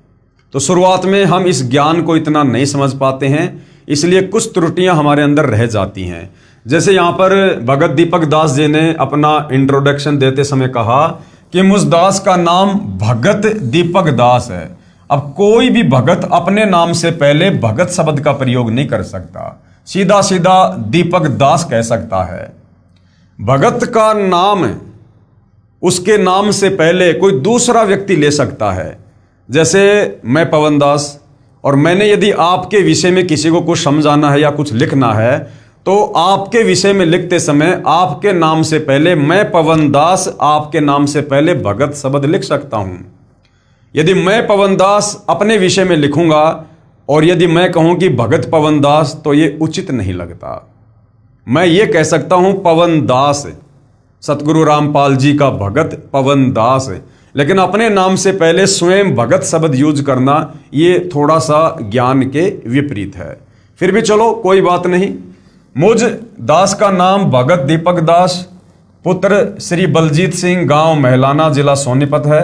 तो शुरुआत में हम इस ज्ञान को इतना नहीं समझ पाते हैं, इसलिए कुछ त्रुटियां हमारे अंदर रह जाती हैं। जैसे यहाँ पर भगत दीपक दास जी ने अपना इंट्रोडक्शन देते समय कहा कि मुझदास का नाम भगत दीपक दास है। अब कोई भी भगत अपने नाम से पहले भगत शब्द का प्रयोग नहीं कर सकता, सीधा सीधा दीपक दास कह सकता है। भगत का नाम उसके नाम से पहले कोई दूसरा व्यक्ति ले सकता है। जैसे मैं पवन दास, और मैंने यदि आपके विषय में किसी को कुछ समझाना है या कुछ लिखना है तो आपके विषय में लिखते समय आपके नाम से पहले मैं पवन दास, आपके नाम से पहले भगत शब्द लिख सकता हूं। यदि मैं पवन दास अपने विषय में लिखूंगा और यदि मैं कहूं कि भगत पवन दास, तो ये उचित नहीं लगता। मैं ये कह सकता हूं पवन दास, सतगुरु रामपाल जी का भगत पवन दास, लेकिन अपने नाम से पहले स्वयं भगत शब्द यूज करना ये थोड़ा सा ज्ञान के विपरीत है। फिर भी चलो कोई बात नहीं। मुझ दास का नाम भगत दीपक दास पुत्र श्री बलजीत सिंह, गांव महलाना, जिला सोनीपत है।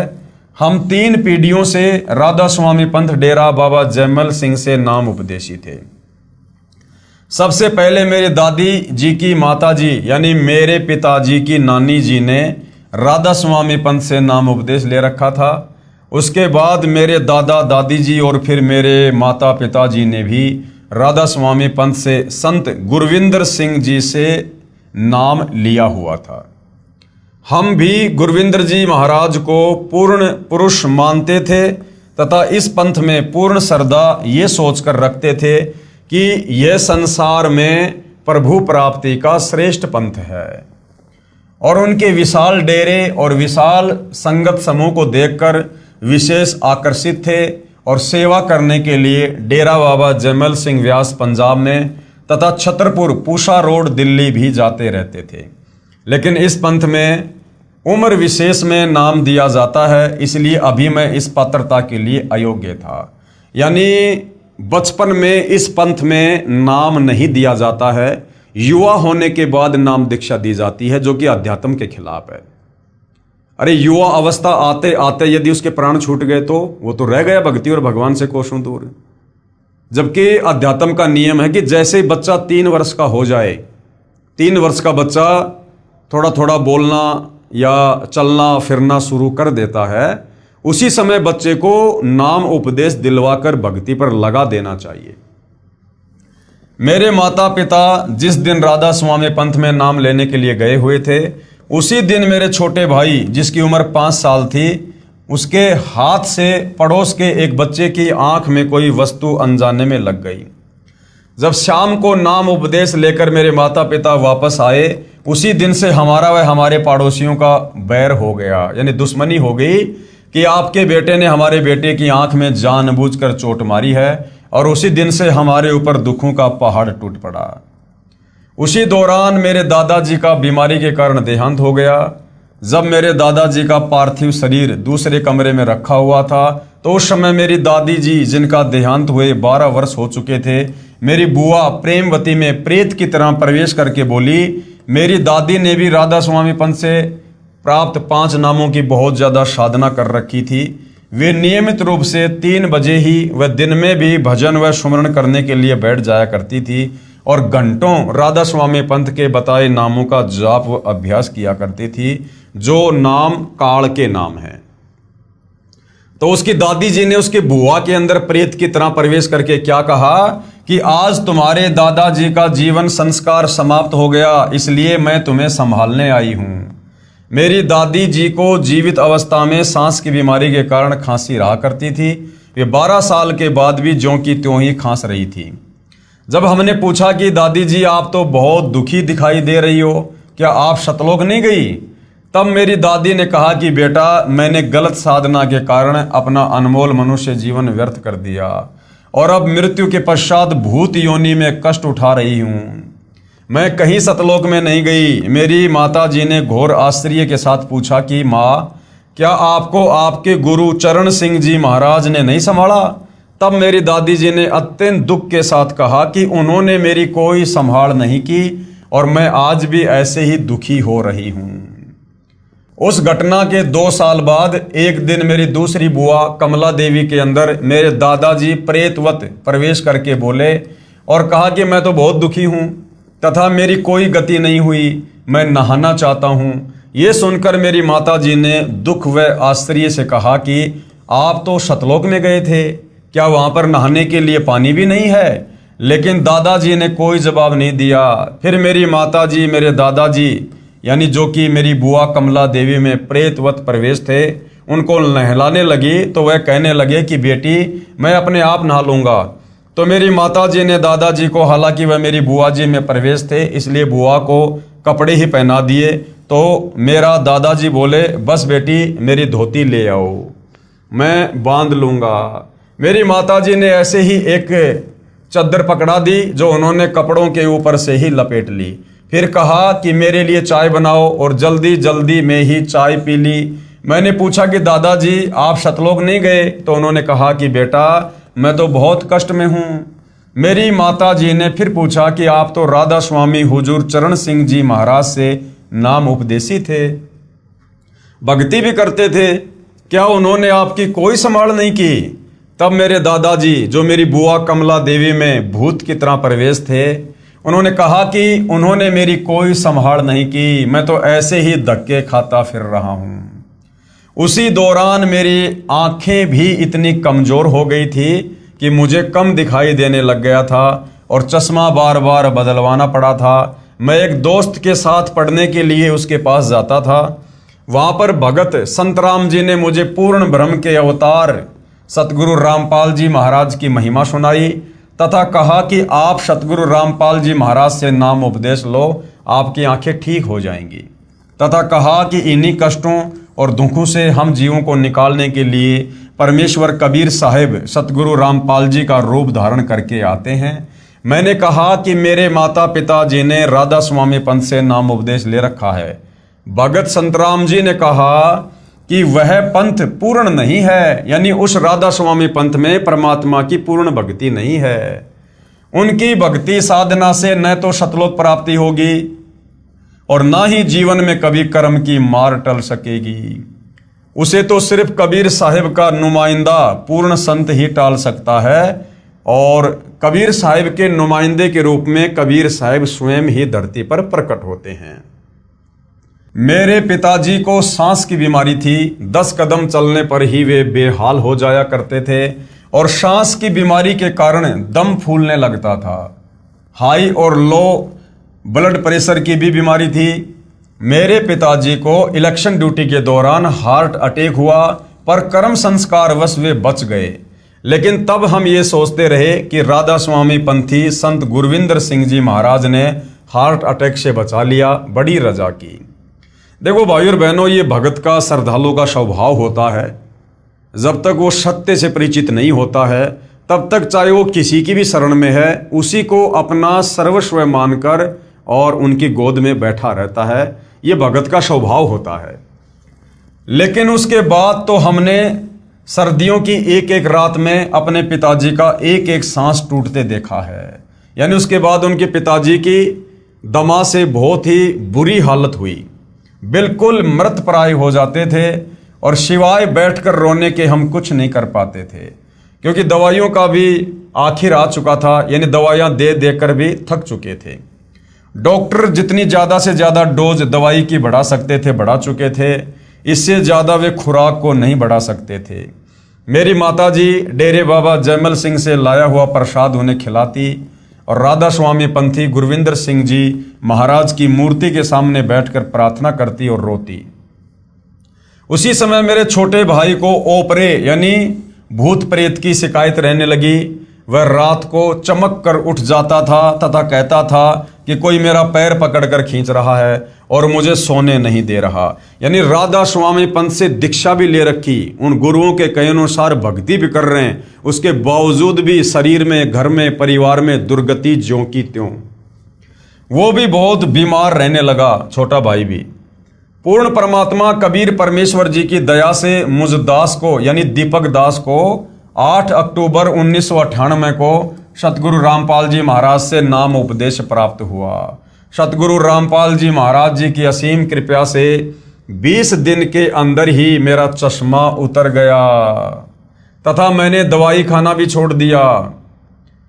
हम 3 पीढ़ियों से राधा स्वामी पंथ डेरा बाबा जयमल सिंह से नाम उपदेशी थे। सबसे पहले मेरे दादी जी की माता जी यानी मेरे पिताजी की नानी जी ने राधा स्वामी पंथ से नाम उपदेश ले रखा था। उसके बाद मेरे दादा दादी जी और फिर मेरे माता पिताजी ने भी राधा स्वामी पंथ से संत गुरविंदर सिंह जी से नाम लिया हुआ था। हम भी गुरविंदर जी महाराज को पूर्ण पुरुष मानते थे तथा इस पंथ में पूर्ण श्रद्धा ये सोचकर रखते थे कि यह संसार में प्रभु प्राप्ति का श्रेष्ठ पंथ है। और उनके विशाल डेरे और विशाल संगत समूह को देखकर विशेष आकर्षित थे और सेवा करने के लिए डेरा बाबा जयमल सिंह व्यास पंजाब में तथा छतरपुर पूषा रोड दिल्ली भी जाते रहते थे। लेकिन इस पंथ में उम्र विशेष में नाम दिया जाता है, इसलिए अभी मैं इस पात्रता के लिए अयोग्य था। यानी बचपन में इस पंथ में नाम नहीं दिया जाता है, युवा होने के बाद नाम दीक्षा दी जाती है, जो कि अध्यात्म के खिलाफ है। अरे युवा अवस्था आते आते यदि उसके प्राण छूट गए तो वो तो रह गया भक्ति और भगवान से कोसों दूर। जबकि अध्यात्म का नियम है कि जैसे ही बच्चा 3 वर्ष का हो जाए, 3 वर्ष का बच्चा थोड़ा थोड़ा बोलना या चलना फिरना शुरू कर देता है, उसी समय बच्चे को नाम उपदेश दिलवाकर भक्ति पर लगा देना चाहिए। मेरे माता पिता जिस दिन राधा स्वामी पंथ में नाम लेने के लिए गए हुए थे, उसी दिन मेरे छोटे भाई जिसकी उम्र 5 साल थी, उसके हाथ से पड़ोस के एक बच्चे की आंख में कोई वस्तु अनजाने में लग गई। जब शाम को नाम उपदेश लेकर मेरे माता पिता वापस आए, उसी दिन से हमारा व हमारे पड़ोसियों का बैर हो गया, यानी दुश्मनी हो गई कि आपके बेटे ने हमारे बेटे की आंख में जानबूझकर चोट मारी है, और उसी दिन से हमारे ऊपर दुखों का पहाड़ टूट पड़ा। उसी दौरान मेरे दादाजी का बीमारी के कारण देहांत हो गया। जब मेरे दादाजी का पार्थिव शरीर दूसरे कमरे में रखा हुआ था, तो उस समय मेरी दादी जी जिनका देहांत हुए 12 वर्ष हो चुके थे, मेरी बुआ प्रेमवती में प्रेत की तरह प्रवेश करके बोली। मेरी दादी ने भी राधा स्वामी पंथ से प्राप्त 5 नामों की बहुत ज़्यादा साधना कर रखी थी। वे नियमित रूप से 3 बजे ही व दिन में भी भजन व सुमरण करने के लिए बैठ जाया करती थी और घंटों राधा स्वामी पंथ के बताए नामों का जाप व अभ्यास किया करती थी, जो नाम काल के नाम हैं। तो उसकी दादी जी ने उसकी बुआ के अंदर प्रेत की तरह प्रवेश करके क्या कहा कि आज तुम्हारे दादाजी का जीवन संस्कार समाप्त हो गया, इसलिए मैं तुम्हें संभालने आई हूं। मेरी दादी जी को जीवित अवस्था में सांस की बीमारी के कारण खांसी रहा करती थी। वे 12 साल के बाद भी ज्यों की त्यों ही खांस रही थी। जब हमने पूछा कि दादी जी आप तो बहुत दुखी दिखाई दे रही हो, क्या आप सतलोक नहीं गई? तब मेरी दादी ने कहा कि बेटा, मैंने गलत साधना के कारण अपना अनमोल मनुष्य जीवन व्यर्थ कर दिया और अब मृत्यु के पश्चात भूत योनि में कष्ट उठा रही हूँ। मैं कहीं सतलोक में नहीं गई। मेरी माता जी ने घोर आश्चर्य के साथ पूछा कि माँ, क्या आपको आपके गुरु चरण सिंह जी महाराज ने नहीं संभाला? तब मेरी दादी जी ने अत्यंत दुख के साथ कहा कि उन्होंने मेरी कोई संभाल नहीं की और मैं आज भी ऐसे ही दुखी हो रही हूँ। उस घटना के 2 साल बाद एक दिन मेरी दूसरी बुआ कमला देवी के अंदर मेरे दादाजी प्रेतवत प्रवेश करके बोले और कहा कि मैं तो बहुत दुखी हूँ तथा मेरी कोई गति नहीं हुई, मैं नहाना चाहता हूँ। ये सुनकर मेरी माता जी ने दुख व आश्चर्य से कहा कि आप तो सतलोक में गए थे, क्या वहाँ पर नहाने के लिए पानी भी नहीं है? लेकिन दादाजी ने कोई जवाब नहीं दिया। फिर मेरी माता जी मेरे दादाजी यानी जो कि मेरी बुआ कमला देवी में प्रेतवत प्रवेश थे, उनको नहलाने लगी तो वह कहने लगे कि बेटी, मैं अपने आप नहा लूँगा। तो मेरी माताजी ने दादाजी को, हालांकि वह मेरी बुआ जी में प्रवेश थे इसलिए बुआ को कपड़े ही पहना दिए। तो मेरा दादाजी बोले, बस बेटी मेरी धोती ले आओ, मैं बांध लूँगा। मेरी माताजी ने ऐसे ही एक चद्दर पकड़ा दी जो उन्होंने कपड़ों के ऊपर से ही लपेट ली। फिर कहा कि मेरे लिए चाय बनाओ और जल्दी जल्दी में ही चाय पी ली। मैंने पूछा कि दादाजी आप सतलोक नहीं गए? तो उन्होंने कहा कि बेटा, मैं तो बहुत कष्ट में हूँ। मेरी माता जी ने फिर पूछा कि आप तो राधा स्वामी हुजूर चरण सिंह जी महाराज से नाम उपदेशी थे, भक्ति भी करते थे, क्या उन्होंने आपकी कोई संभाल नहीं की? तब मेरे दादाजी जो मेरी बुआ कमला देवी में भूत की तरह प्रवेश थे, उन्होंने कहा कि उन्होंने मेरी कोई संभाल नहीं की, मैं तो ऐसे ही धक्के खाता फिर रहा हूँ। उसी दौरान मेरी आंखें भी इतनी कमज़ोर हो गई थी कि मुझे कम दिखाई देने लग गया था और चश्मा बार बार बदलवाना पड़ा था। मैं एक दोस्त के साथ पढ़ने के लिए उसके पास जाता था। वहाँ पर भगत संतराम जी ने मुझे पूर्ण ब्रह्म के अवतार सतगुरु रामपाल जी महाराज की महिमा सुनाई तथा कहा कि आप सतगुरु रामपाल जी महाराज से नाम उपदेश लो, आपकी आंखें ठीक हो जाएंगी। तथा कहा कि इन्हीं कष्टों और दुखों से हम जीवों को निकालने के लिए परमेश्वर कबीर साहिब सतगुरु रामपाल जी का रूप धारण करके आते हैं। मैंने कहा कि मेरे माता पिता जी ने राधा स्वामी पंथ से नाम उपदेश ले रखा है। भगत संतराम जी ने कहा कि वह पंथ पूर्ण नहीं है, यानी उस राधा स्वामी पंथ में परमात्मा की पूर्ण भक्ति नहीं है। उनकी भक्ति साधना से न तो सतलोक प्राप्ति होगी और ना ही जीवन में कभी कर्म की मार टल सकेगी। उसे तो सिर्फ कबीर साहिब का नुमाइंदा पूर्ण संत ही टाल सकता है और कबीर साहिब के नुमाइंदे के रूप में कबीर साहिब स्वयं ही धरती पर प्रकट होते हैं। मेरे पिताजी को सांस की बीमारी थी। 10 कदम चलने पर ही वे बेहाल हो जाया करते थे और सांस की बीमारी के कारण दम फूलने लगता था। हाई और लो ब्लड प्रेशर की भी बीमारी थी। मेरे पिताजी को इलेक्शन ड्यूटी के दौरान हार्ट अटैक हुआ, पर कर्म संस्कारवश वे बच गए। लेकिन तब हम ये सोचते रहे कि राधा स्वामी पंथी संत गुरविंदर सिंह जी महाराज ने हार्ट अटैक से बचा लिया। बड़ी रजा की। देखो भाई और बहनों, ये भगत का, श्रद्धालु का स्वभाव होता है। जब तक वो सत्य से परिचित नहीं होता है तब तक चाहे वो किसी की भी शरण में है, उसी को अपना सर्वस्व मानकर और उनकी गोद में बैठा रहता है। ये भगत का स्वभाव होता है। लेकिन उसके बाद तो हमने सर्दियों की एक एक रात में अपने पिताजी का एक एक सांस टूटते देखा है। यानी उसके बाद उनके पिताजी की दमा से बहुत ही बुरी हालत हुई, बिल्कुल मृतप्राय हो जाते थे और सिवाय बैठकर रोने के हम कुछ नहीं कर पाते थे, क्योंकि दवाइयों का भी आखिर आ चुका था। यानी दवाइयाँ दे देकर भी थक चुके थे। डॉक्टर जितनी ज़्यादा से ज़्यादा डोज दवाई की बढ़ा सकते थे बढ़ा चुके थे, इससे ज़्यादा वे खुराक को नहीं बढ़ा सकते थे। मेरी माताजी डेरे बाबा जयमल सिंह से लाया हुआ प्रसाद उन्हें खिलाती और राधा स्वामी पंथी गुरविंदर सिंह जी महाराज की मूर्ति के सामने बैठकर प्रार्थना करती और रोती। उसी समय मेरे छोटे भाई को ओपरे यानी भूत प्रेत की शिकायत रहने लगी। वह रात को चमक कर उठ जाता था तथा कहता था कि कोई मेरा पैर पकड़कर खींच रहा है और मुझे सोने नहीं दे रहा। यानी राधा स्वामी पंथ से दीक्षा भी ले रखी, उन गुरुओं के कहे अनुसार भक्ति भी कर रहे हैं, उसके बावजूद भी शरीर में, घर में, परिवार में दुर्गति ज्यों की त्यों। वो भी बहुत बीमार रहने लगा, छोटा भाई भी। पूर्ण परमात्मा कबीर परमेश्वर जी की दया से मुझ दास को यानी दीपक दास को 8 अक्टूबर 1998 को सतगुरु रामपाल जी महाराज से नाम उपदेश प्राप्त हुआ। सतगुरु रामपाल जी महाराज जी की असीम कृपा से 20 दिन के अंदर ही मेरा चश्मा उतर गया तथा मैंने दवाई खाना भी छोड़ दिया।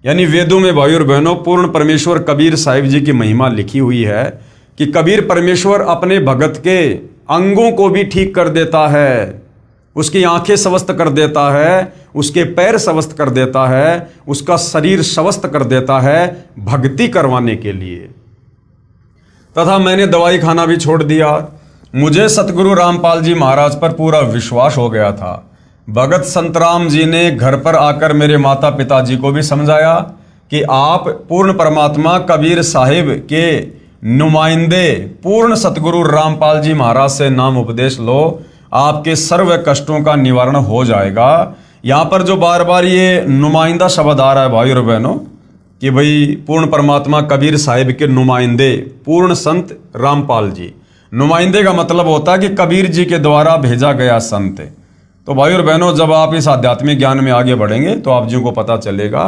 यानी वेदों में भाई और बहनों पूर्ण परमेश्वर कबीर साहिब जी की महिमा लिखी हुई है कि कबीर परमेश्वर अपने भगत के अंगों को भी ठीक कर देता है, उसकी आंखें स्वस्थ कर देता है, उसके पैर स्वस्थ कर देता है, उसका शरीर स्वस्थ कर देता है भक्ति करवाने के लिए। तथा मैंने दवाई खाना भी छोड़ दिया। मुझे सतगुरु रामपाल जी महाराज पर पूरा विश्वास हो गया था। भगत संतराम जी ने घर पर आकर मेरे माता पिताजी को भी समझाया कि आप पूर्ण परमात्मा कबीर साहिब के नुमाइंदे पूर्ण सतगुरु रामपाल जी महाराज से नाम उपदेश लो, आपके सर्व कष्टों का निवारण हो जाएगा। यहाँ पर जो बार बार ये नुमाइंदा शब्द आ रहा है भाई और बहनों कि भाई पूर्ण परमात्मा कबीर साहिब के नुमाइंदे पूर्ण संत रामपाल जी, नुमाइंदे का मतलब होता है कि कबीर जी के द्वारा भेजा गया संत। तो भाई और बहनों, जब आप इस आध्यात्मिक ज्ञान में आगे बढ़ेंगे तो आप जी को पता चलेगा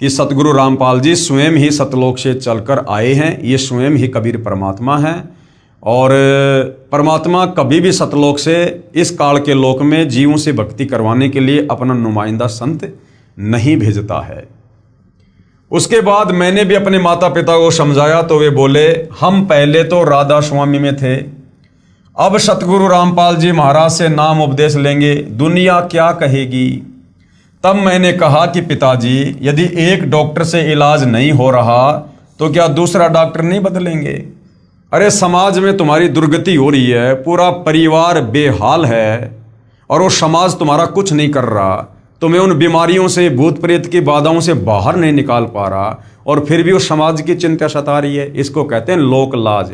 कि सतगुरु रामपाल जी स्वयं ही सतलोक से चलकर आए हैं। ये स्वयं ही कबीर परमात्मा हैं और परमात्मा कभी भी सतलोक से इस काल के लोक में जीवों से भक्ति करवाने के लिए अपना नुमाइंदा संत नहीं भेजता है। उसके बाद मैंने भी अपने माता पिता को समझाया तो वे बोले, हम पहले तो राधा स्वामी में थे, अब सतगुरु रामपाल जी महाराज से नाम उपदेश लेंगे, दुनिया क्या कहेगी। तब मैंने कहा कि पिताजी, यदि एक डॉक्टर से इलाज नहीं हो रहा तो क्या दूसरा डॉक्टर नहीं बदलेंगे? अरे समाज में तुम्हारी दुर्गति हो रही है, पूरा परिवार बेहाल है और वो समाज तुम्हारा कुछ नहीं कर रहा, तुम्हें उन बीमारियों से, भूत प्रेत की बाधाओं से बाहर नहीं निकाल पा रहा और फिर भी उस समाज की चिंता सता रही है। इसको कहते हैं लोक लाज।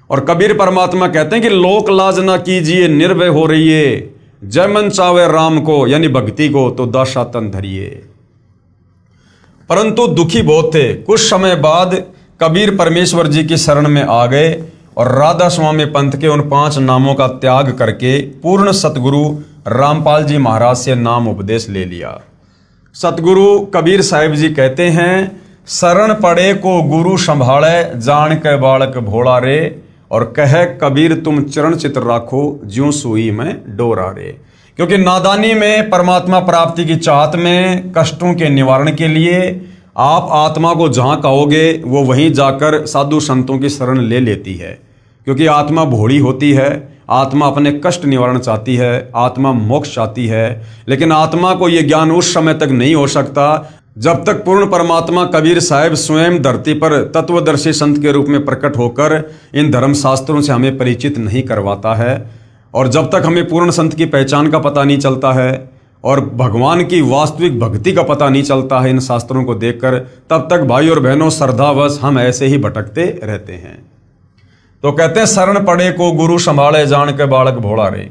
और कबीर परमात्मा कहते हैं कि लोक लाज ना कीजिए, निर्भय हो रहिए, जय मन चावे राम को यानी भक्ति को तो दशा तन धरिए। परंतु दुखी बहुत थे। कुछ समय बाद कबीर परमेश्वर जी की शरण में आ गए और राधा स्वामी पंथ के उन 5 नामों का त्याग करके पूर्ण सतगुरु रामपाल जी महाराज से नाम उपदेश ले लिया। सतगुरु कबीर साहिब जी कहते हैं, शरण पड़े को गुरु संभाले, जान के बालक भोला रे, और कह कबीर तुम चरण चित्र राखो, ज्यों सुई में डोरा रे। क्योंकि नादानी में परमात्मा प्राप्ति की चाहत में कष्टों के निवारण के लिए आप आत्मा को जहाँ कहोगे वो वहीं जाकर साधु संतों की शरण ले लेती है। क्योंकि आत्मा भोली होती है, आत्मा अपने कष्ट निवारण चाहती है, आत्मा मोक्ष चाहती है, लेकिन आत्मा को यह ज्ञान उस समय तक नहीं हो सकता जब तक पूर्ण परमात्मा कबीर साहिब स्वयं धरती पर तत्वदर्शी संत के रूप में प्रकट होकर इन धर्मशास्त्रों से हमें परिचित नहीं करवाता है। और जब तक हमें पूर्ण संत की पहचान का पता नहीं चलता है और भगवान की वास्तविक भक्ति का पता नहीं चलता है इन शास्त्रों को देखकर, तब तक भाई और बहनों श्रद्धावश हम ऐसे ही भटकते रहते हैं। तो कहते हैं शरण पड़े को गुरु संभाले जान के बालक भोला रे।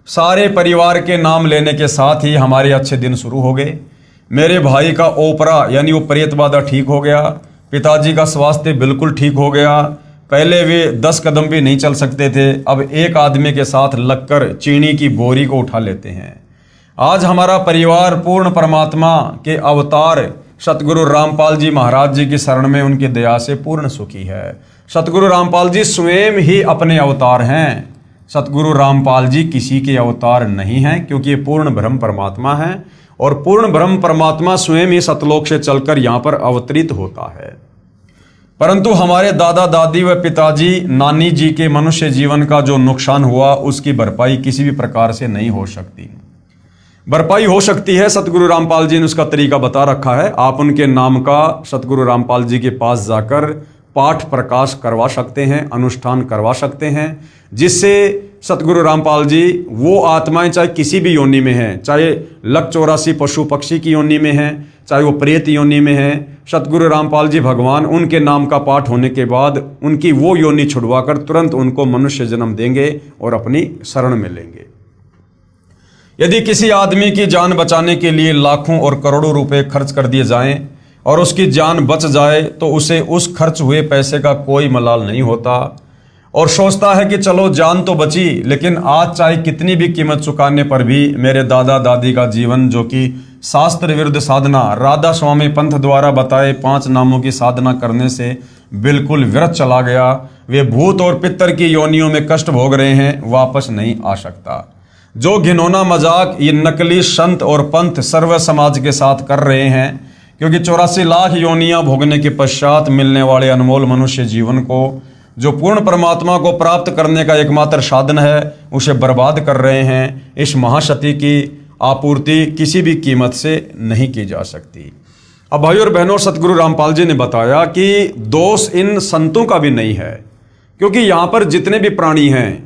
सारे परिवार के नाम लेने के साथ ही हमारे अच्छे दिन शुरू हो गए। मेरे भाई का ओपरा यानी वो प्रेत बाधा ठीक हो गया, पिताजी का स्वास्थ्य बिल्कुल ठीक हो गया। पहले वे 10 कदम भी नहीं चल सकते थे, अब एक आदमी के साथ लगकर चीनी की बोरी को उठा लेते हैं। आज हमारा परिवार पूर्ण परमात्मा के अवतार सतगुरु रामपाल जी महाराज जी की शरण में उनकी दया से पूर्ण सुखी है। सतगुरु रामपाल जी स्वयं ही अपने अवतार हैं। सतगुरु रामपाल जी किसी के अवतार नहीं हैं, क्योंकि ये पूर्ण ब्रह्म परमात्मा हैं और पूर्ण ब्रह्म परमात्मा स्वयं ही सतलोक से चलकर यहाँ पर अवतरित होता है। परंतु हमारे दादा दादी व पिताजी नानी जी के मनुष्य जीवन का जो नुकसान हुआ उसकी भरपाई किसी भी प्रकार से नहीं हो सकती। भरपाई हो सकती है, सतगुरु रामपाल जी ने उसका तरीका बता रखा है। आप उनके नाम का सतगुरु रामपाल जी के पास जाकर पाठ प्रकाश करवा सकते हैं, अनुष्ठान करवा सकते हैं, जिससे सतगुरु रामपाल जी वो आत्माएं चाहे किसी भी योनि में हैं, चाहे लक 84 पशु पक्षी की योनि में हैं, चाहे वो प्रेत योनि में हैं, सतगुरु रामपाल जी भगवान उनके नाम का पाठ होने के बाद उनकी वो योनि छुड़वाकर तुरंत उनको मनुष्य जन्म देंगे और अपनी शरण में लेंगे। यदि किसी आदमी की जान बचाने के लिए लाखों और करोड़ों रुपए खर्च कर दिए जाएं और उसकी जान बच जाए तो उसे उस खर्च हुए पैसे का कोई मलाल नहीं होता और सोचता है कि चलो जान तो बची, लेकिन आज चाहे कितनी भी कीमत चुकाने पर भी मेरे दादा दादी का जीवन, जो कि शास्त्र विरुद्ध साधना राधा स्वामी पंथ द्वारा बताए 5 नामों की साधना करने से बिल्कुल व्यर्थ चला गया, वे भूत और पितर की योनियों में कष्ट भोग रहे हैं, वापस नहीं आ सकता। जो घिनौना मजाक ये नकली संत और पंथ सर्व समाज के साथ कर रहे हैं, क्योंकि 84 लाख योनियां भोगने के पश्चात मिलने वाले अनमोल मनुष्य जीवन को, जो पूर्ण परमात्मा को प्राप्त करने का एकमात्र साधन है, उसे बर्बाद कर रहे हैं। इस महाशक्ति की आपूर्ति किसी भी कीमत से नहीं की जा सकती। अब भाई और बहनों, सतगुरु रामपाल जी ने बताया कि दोष इन संतों का भी नहीं है, क्योंकि यहाँ पर जितने भी प्राणी हैं,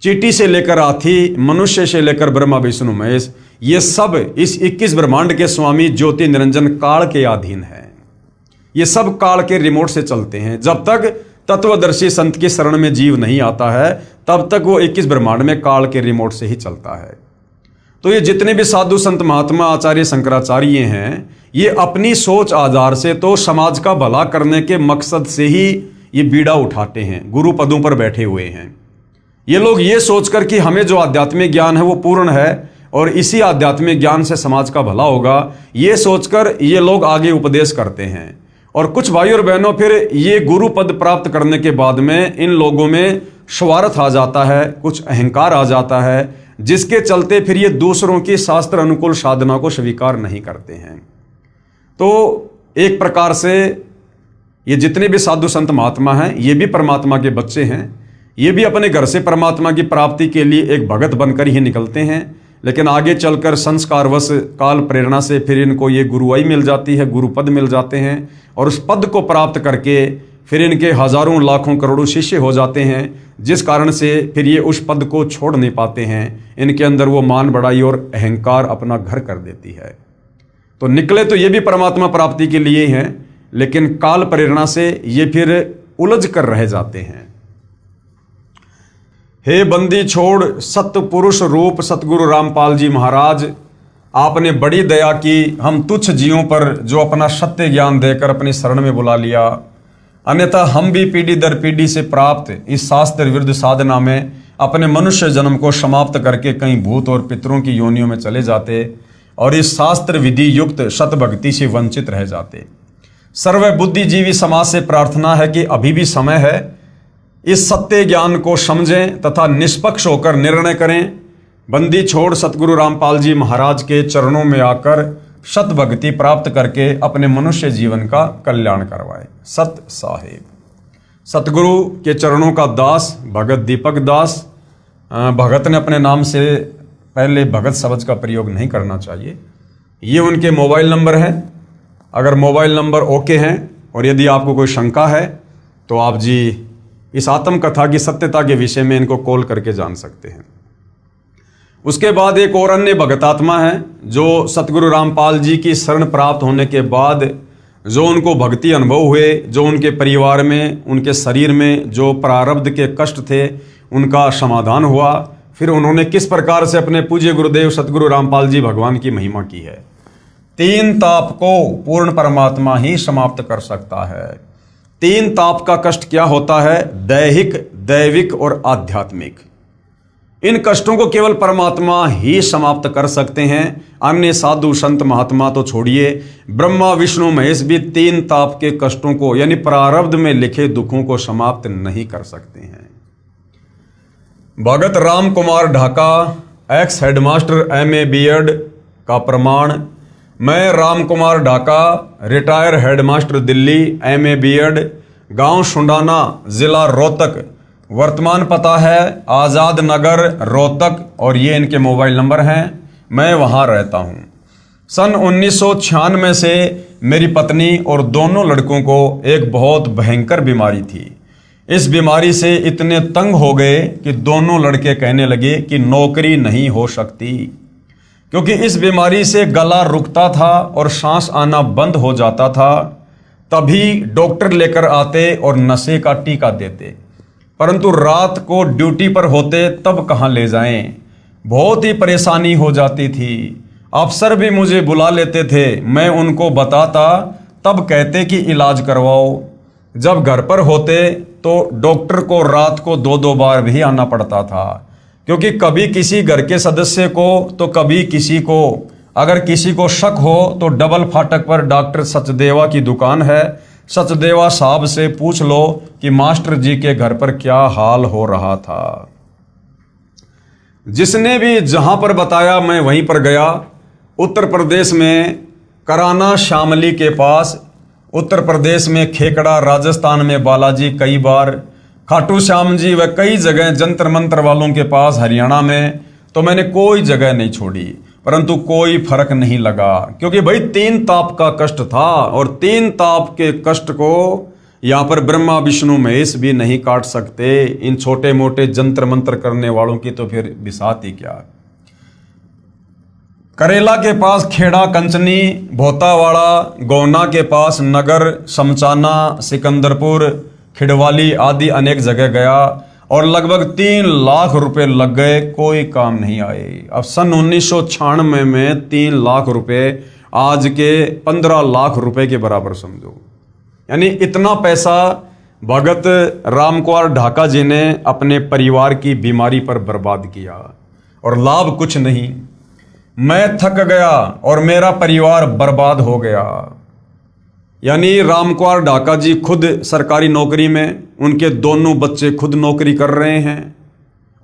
चींटी से लेकर हाथी, मनुष्य से लेकर ब्रह्मा विष्णु महेश, ये सब इस 21 ब्रह्मांड के स्वामी ज्योति निरंजन काल के अधीन हैं। ये सब काल के रिमोट से चलते हैं। जब तक तत्वदर्शी संत की शरण में जीव नहीं आता है, तब तक वो 21 ब्रह्मांड में काल के रिमोट से ही चलता है। तो ये जितने भी साधु संत महात्मा आचार्य शंकराचार्य हैं, ये अपनी सोच आधार से तो समाज का भला करने के मकसद से ही ये बीड़ा उठाते हैं, गुरु पदों पर बैठे हुए हैं। ये लोग ये सोचकर कि हमें जो आध्यात्मिक ज्ञान है वो पूर्ण है और इसी आध्यात्मिक ज्ञान से समाज का भला होगा, ये सोचकर ये लोग आगे उपदेश करते हैं। और कुछ भाई और बहनों, फिर ये गुरु पद प्राप्त करने के बाद में इन लोगों में स्वार्थ आ जाता है, कुछ अहंकार आ जाता है, जिसके चलते फिर ये दूसरों की शास्त्र अनुकूल साधना को स्वीकार नहीं करते हैं। तो एक प्रकार से ये जितने भी साधु संत महात्मा हैं, ये भी परमात्मा के बच्चे हैं। ये भी अपने घर से परमात्मा की प्राप्ति के लिए एक भगत बनकर ही निकलते हैं, लेकिन आगे चलकर संस्कारवश काल प्रेरणा से फिर इनको ये गुरुआई मिल जाती है, गुरु पद मिल जाते हैं और उस पद को प्राप्त करके फिर इनके हजारों लाखों करोड़ों शिष्य हो जाते हैं, जिस कारण से फिर ये उस पद को छोड़ नहीं पाते हैं। इनके अंदर वो मान बढ़ाई और अहंकार अपना घर कर देती है। तो निकले तो ये भी परमात्मा प्राप्ति के लिए हैं, लेकिन काल प्रेरणा से ये फिर उलझ कर रह जाते हैं। हे बंदी छोड़ सतपुरुष रूप सतगुरु रामपाल जी महाराज, आपने बड़ी दया की हम तुच्छ जीवों पर, जो अपना सत्य ज्ञान देकर अपनी शरण में बुला लिया। अन्यथा हम भी पीढ़ी दर पीढ़ी से प्राप्त इस शास्त्र विरुद्ध साधना में अपने मनुष्य जन्म को समाप्त करके कहीं भूत और पितरों की योनियों में चले जाते और इस शास्त्र विधि युक्त सतभक्ति से वंचित रह जाते। सर्व बुद्धिजीवी समाज से प्रार्थना है कि अभी भी समय है, इस सत्य ज्ञान को समझें तथा निष्पक्ष होकर निर्णय करें। बंदी छोड़ सतगुरु रामपाल जी महाराज के चरणों में आकर सतभक्ति प्राप्त करके अपने मनुष्य जीवन का कल्याण करवाए। सत साहेब। सतगुरु के चरणों का दास भगत दीपक दास। भगत ने अपने नाम से पहले भगत शब्द का प्रयोग नहीं करना चाहिए। ये उनके मोबाइल नंबर हैं। अगर मोबाइल नंबर ओके हैं और यदि आपको कोई शंका है तो आप जी इस आत्मकथा की सत्यता के विषय में इनको कॉल करके जान सकते हैं। उसके बाद एक और अन्य भगतात्मा है जो सतगुरु रामपाल जी की शरण प्राप्त होने के बाद जो उनको भक्ति अनुभव हुए, जो उनके परिवार में, उनके शरीर में जो प्रारब्ध के कष्ट थे उनका समाधान हुआ। फिर उन्होंने किस प्रकार से अपने पूज्य गुरुदेव सतगुरु रामपाल जी भगवान की महिमा की है। 3 ताप को पूर्ण परमात्मा ही समाप्त कर सकता है। 3 ताप का कष्ट क्या होता है? दैहिक, दैविक और आध्यात्मिक। इन कष्टों को केवल परमात्मा ही समाप्त कर सकते हैं। अन्य साधु संत महात्मा तो छोड़िए, ब्रह्मा विष्णु महेश भी 3 ताप के कष्टों को यानी प्रारब्ध में लिखे दुखों को समाप्त नहीं कर सकते हैं। Bhagat Ram Kumar Dhaka, ex headmaster MA B.Ed का प्रमाण। मैं Ram Kumar Dhaka, retire headmaster Delhi, MA B.Ed, गांव सुंडाना, जिला रोहतक। वर्तमान पता है आज़ाद नगर रोहतक और ये इनके मोबाइल नंबर हैं। मैं वहाँ रहता हूँ। सन 1996 से मेरी पत्नी और दोनों लड़कों को एक बहुत भयंकर बीमारी थी। इस बीमारी से इतने तंग हो गए कि दोनों लड़के कहने लगे कि नौकरी नहीं हो सकती, क्योंकि इस बीमारी से गला रुकता था और सांस आना बंद हो जाता था। तभी डॉक्टर लेकर आते और नशे का टीका देते, परंतु रात को ड्यूटी पर होते तब कहाँ ले जाएं। बहुत ही परेशानी हो जाती थी। अफसर भी मुझे बुला लेते थे, मैं उनको बताता तब कहते कि इलाज करवाओ। जब घर पर होते तो डॉक्टर को रात को 2-2 बार भी आना पड़ता था, क्योंकि कभी किसी घर के सदस्य को तो कभी किसी को। अगर किसी को शक हो तो डबल फाटक पर डॉक्टर सचदेवा की दुकान है, सचदेवा साहब से पूछ लो कि मास्टर जी के घर पर क्या हाल हो रहा था। जिसने भी जहां पर बताया मैं वहीं पर गया। उत्तर प्रदेश में कराना शामली के पास, उत्तर प्रदेश में खेकड़ा, राजस्थान में बालाजी कई बार, खाटू श्याम जी व कई जगह जंतर मंत्र वालों के पास, हरियाणा में। तो मैंने कोई जगह नहीं छोड़ी, परंतु कोई फर्क नहीं लगा, क्योंकि भाई 3 ताप का कष्ट था और 3 ताप के कष्ट को यहाँ पर ब्रह्मा विष्णु महेश भी नहीं काट सकते। इन छोटे मोटे जंतर मंत्र करने वालों की तो फिर बिसात ही क्या। करेला के पास खेड़ा कंचनी, भोतावाड़ा, गौना के पास नगर, समचाना, सिकंदरपुर, खिड़वाली आदि अनेक जगह गया और लगभग 3 लाख रुपए लग गए, कोई काम नहीं आए। अब सन 1996 में 3 लाख रुपए आज के 15 लाख रुपए के बराबर समझो। यानी इतना पैसा भगत राम कुमार ढाका जी ने अपने परिवार की बीमारी पर बर्बाद किया और लाभ कुछ नहीं। मैं थक गया और मेरा परिवार बर्बाद हो गया। यानी राम कुमार ढाका जी खुद सरकारी नौकरी में, उनके दोनों बच्चे खुद नौकरी कर रहे हैं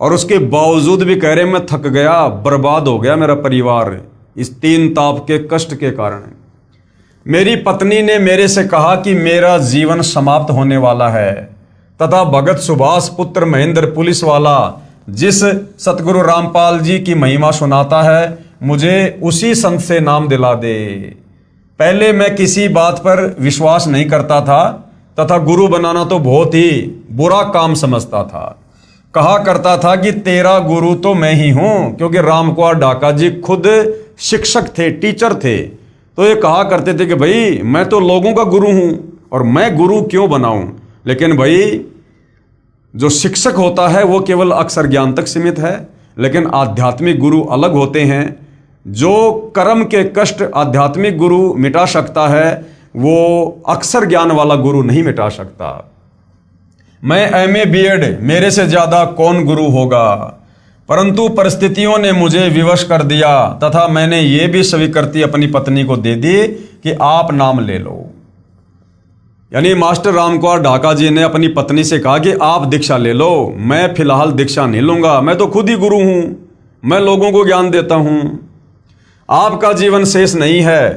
और उसके बावजूद भी कह रहे मैं थक गया, बर्बाद हो गया मेरा परिवार इस 3 ताप के कष्ट के कारण। मेरी पत्नी ने मेरे से कहा कि मेरा जीवन समाप्त होने वाला है, तथा भगत सुभाष पुत्र महेंद्र पुलिस वाला जिस सतगुरु रामपाल जी की महिमा सुनाता है, मुझे उसी संत से नाम दिला दे। पहले मैं किसी बात पर विश्वास नहीं करता था तथा गुरु बनाना तो बहुत ही बुरा काम समझता था। कहा करता था कि तेरा गुरु तो मैं ही हूं, क्योंकि राम कुमार ढाका जी खुद शिक्षक थे, टीचर थे। तो ये कहा करते थे कि भाई मैं तो लोगों का गुरु हूं और मैं गुरु क्यों बनाऊं। लेकिन भाई जो शिक्षक होता है वो केवल अक्षर ज्ञान तक सीमित है, लेकिन आध्यात्मिक गुरु अलग होते हैं। जो कर्म के कष्ट आध्यात्मिक गुरु मिटा सकता है, वो अक्षर ज्ञान वाला गुरु नहीं मिटा सकता। मैं MA B.Ed, मेरे से ज्यादा कौन गुरु होगा। परंतु परिस्थितियों ने मुझे विवश कर दिया तथा मैंने ये भी स्वीकृति अपनी पत्नी को दे दी कि आप नाम ले लो। यानी मास्टर राम कुमार ढाका जी ने अपनी पत्नी से कहा कि आप दीक्षा ले लो, मैं फिलहाल दीक्षा नहीं लूंगा, मैं तो खुद ही गुरु हूं, मैं लोगों को ज्ञान देता हूं। आपका जीवन शेष नहीं है,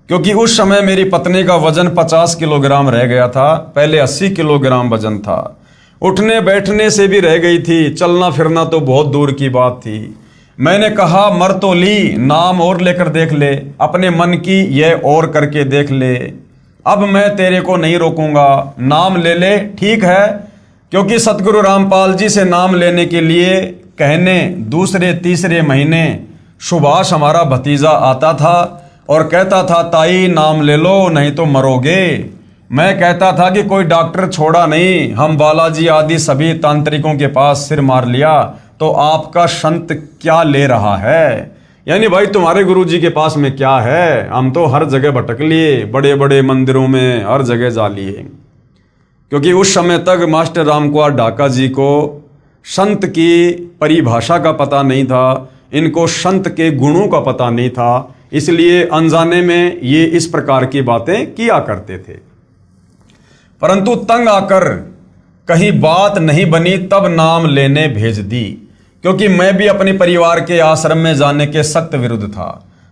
क्योंकि उस समय मेरी पत्नी का वजन 50 किलोग्राम रह गया था। पहले 80 किलोग्राम वजन था। उठने बैठने से भी रह गई थी, चलना फिरना तो बहुत दूर की बात थी। मैंने कहा मर तो ली, नाम और लेकर देख ले, अपने मन की यह और करके देख ले। अब मैं तेरे को नहीं रोकूंगा, नाम ले ले, ठीक है। क्योंकि सतगुरु रामपाल जी से नाम लेने के लिए कहने दूसरे तीसरे महीने सुभाष हमारा भतीजा आता था और कहता था ताई नाम ले लो नहीं तो मरोगे। मैं कहता था कि कोई डॉक्टर छोड़ा नहीं, हम बालाजी आदि सभी तांत्रिकों के पास सिर मार लिया, तो आपका संत क्या ले रहा है। यानी भाई तुम्हारे गुरुजी के पास में क्या है, हम तो हर जगह भटक लिए, बड़े बड़े मंदिरों में हर जगह जा लिए। क्योंकि उस समय तक मास्टर रामकुमार ढाका जी को संत की परिभाषा का पता नहीं था, इनको संत के गुणों का पता नहीं था, इसलिए अनजाने में ये इस प्रकार की बातें किया करते थे। परंतु तंग आकर कहीं बात नहीं बनी, तब नाम लेने भेज दी। क्योंकि मैं भी अपने परिवार के आश्रम में जाने के सख्त विरुद्ध था।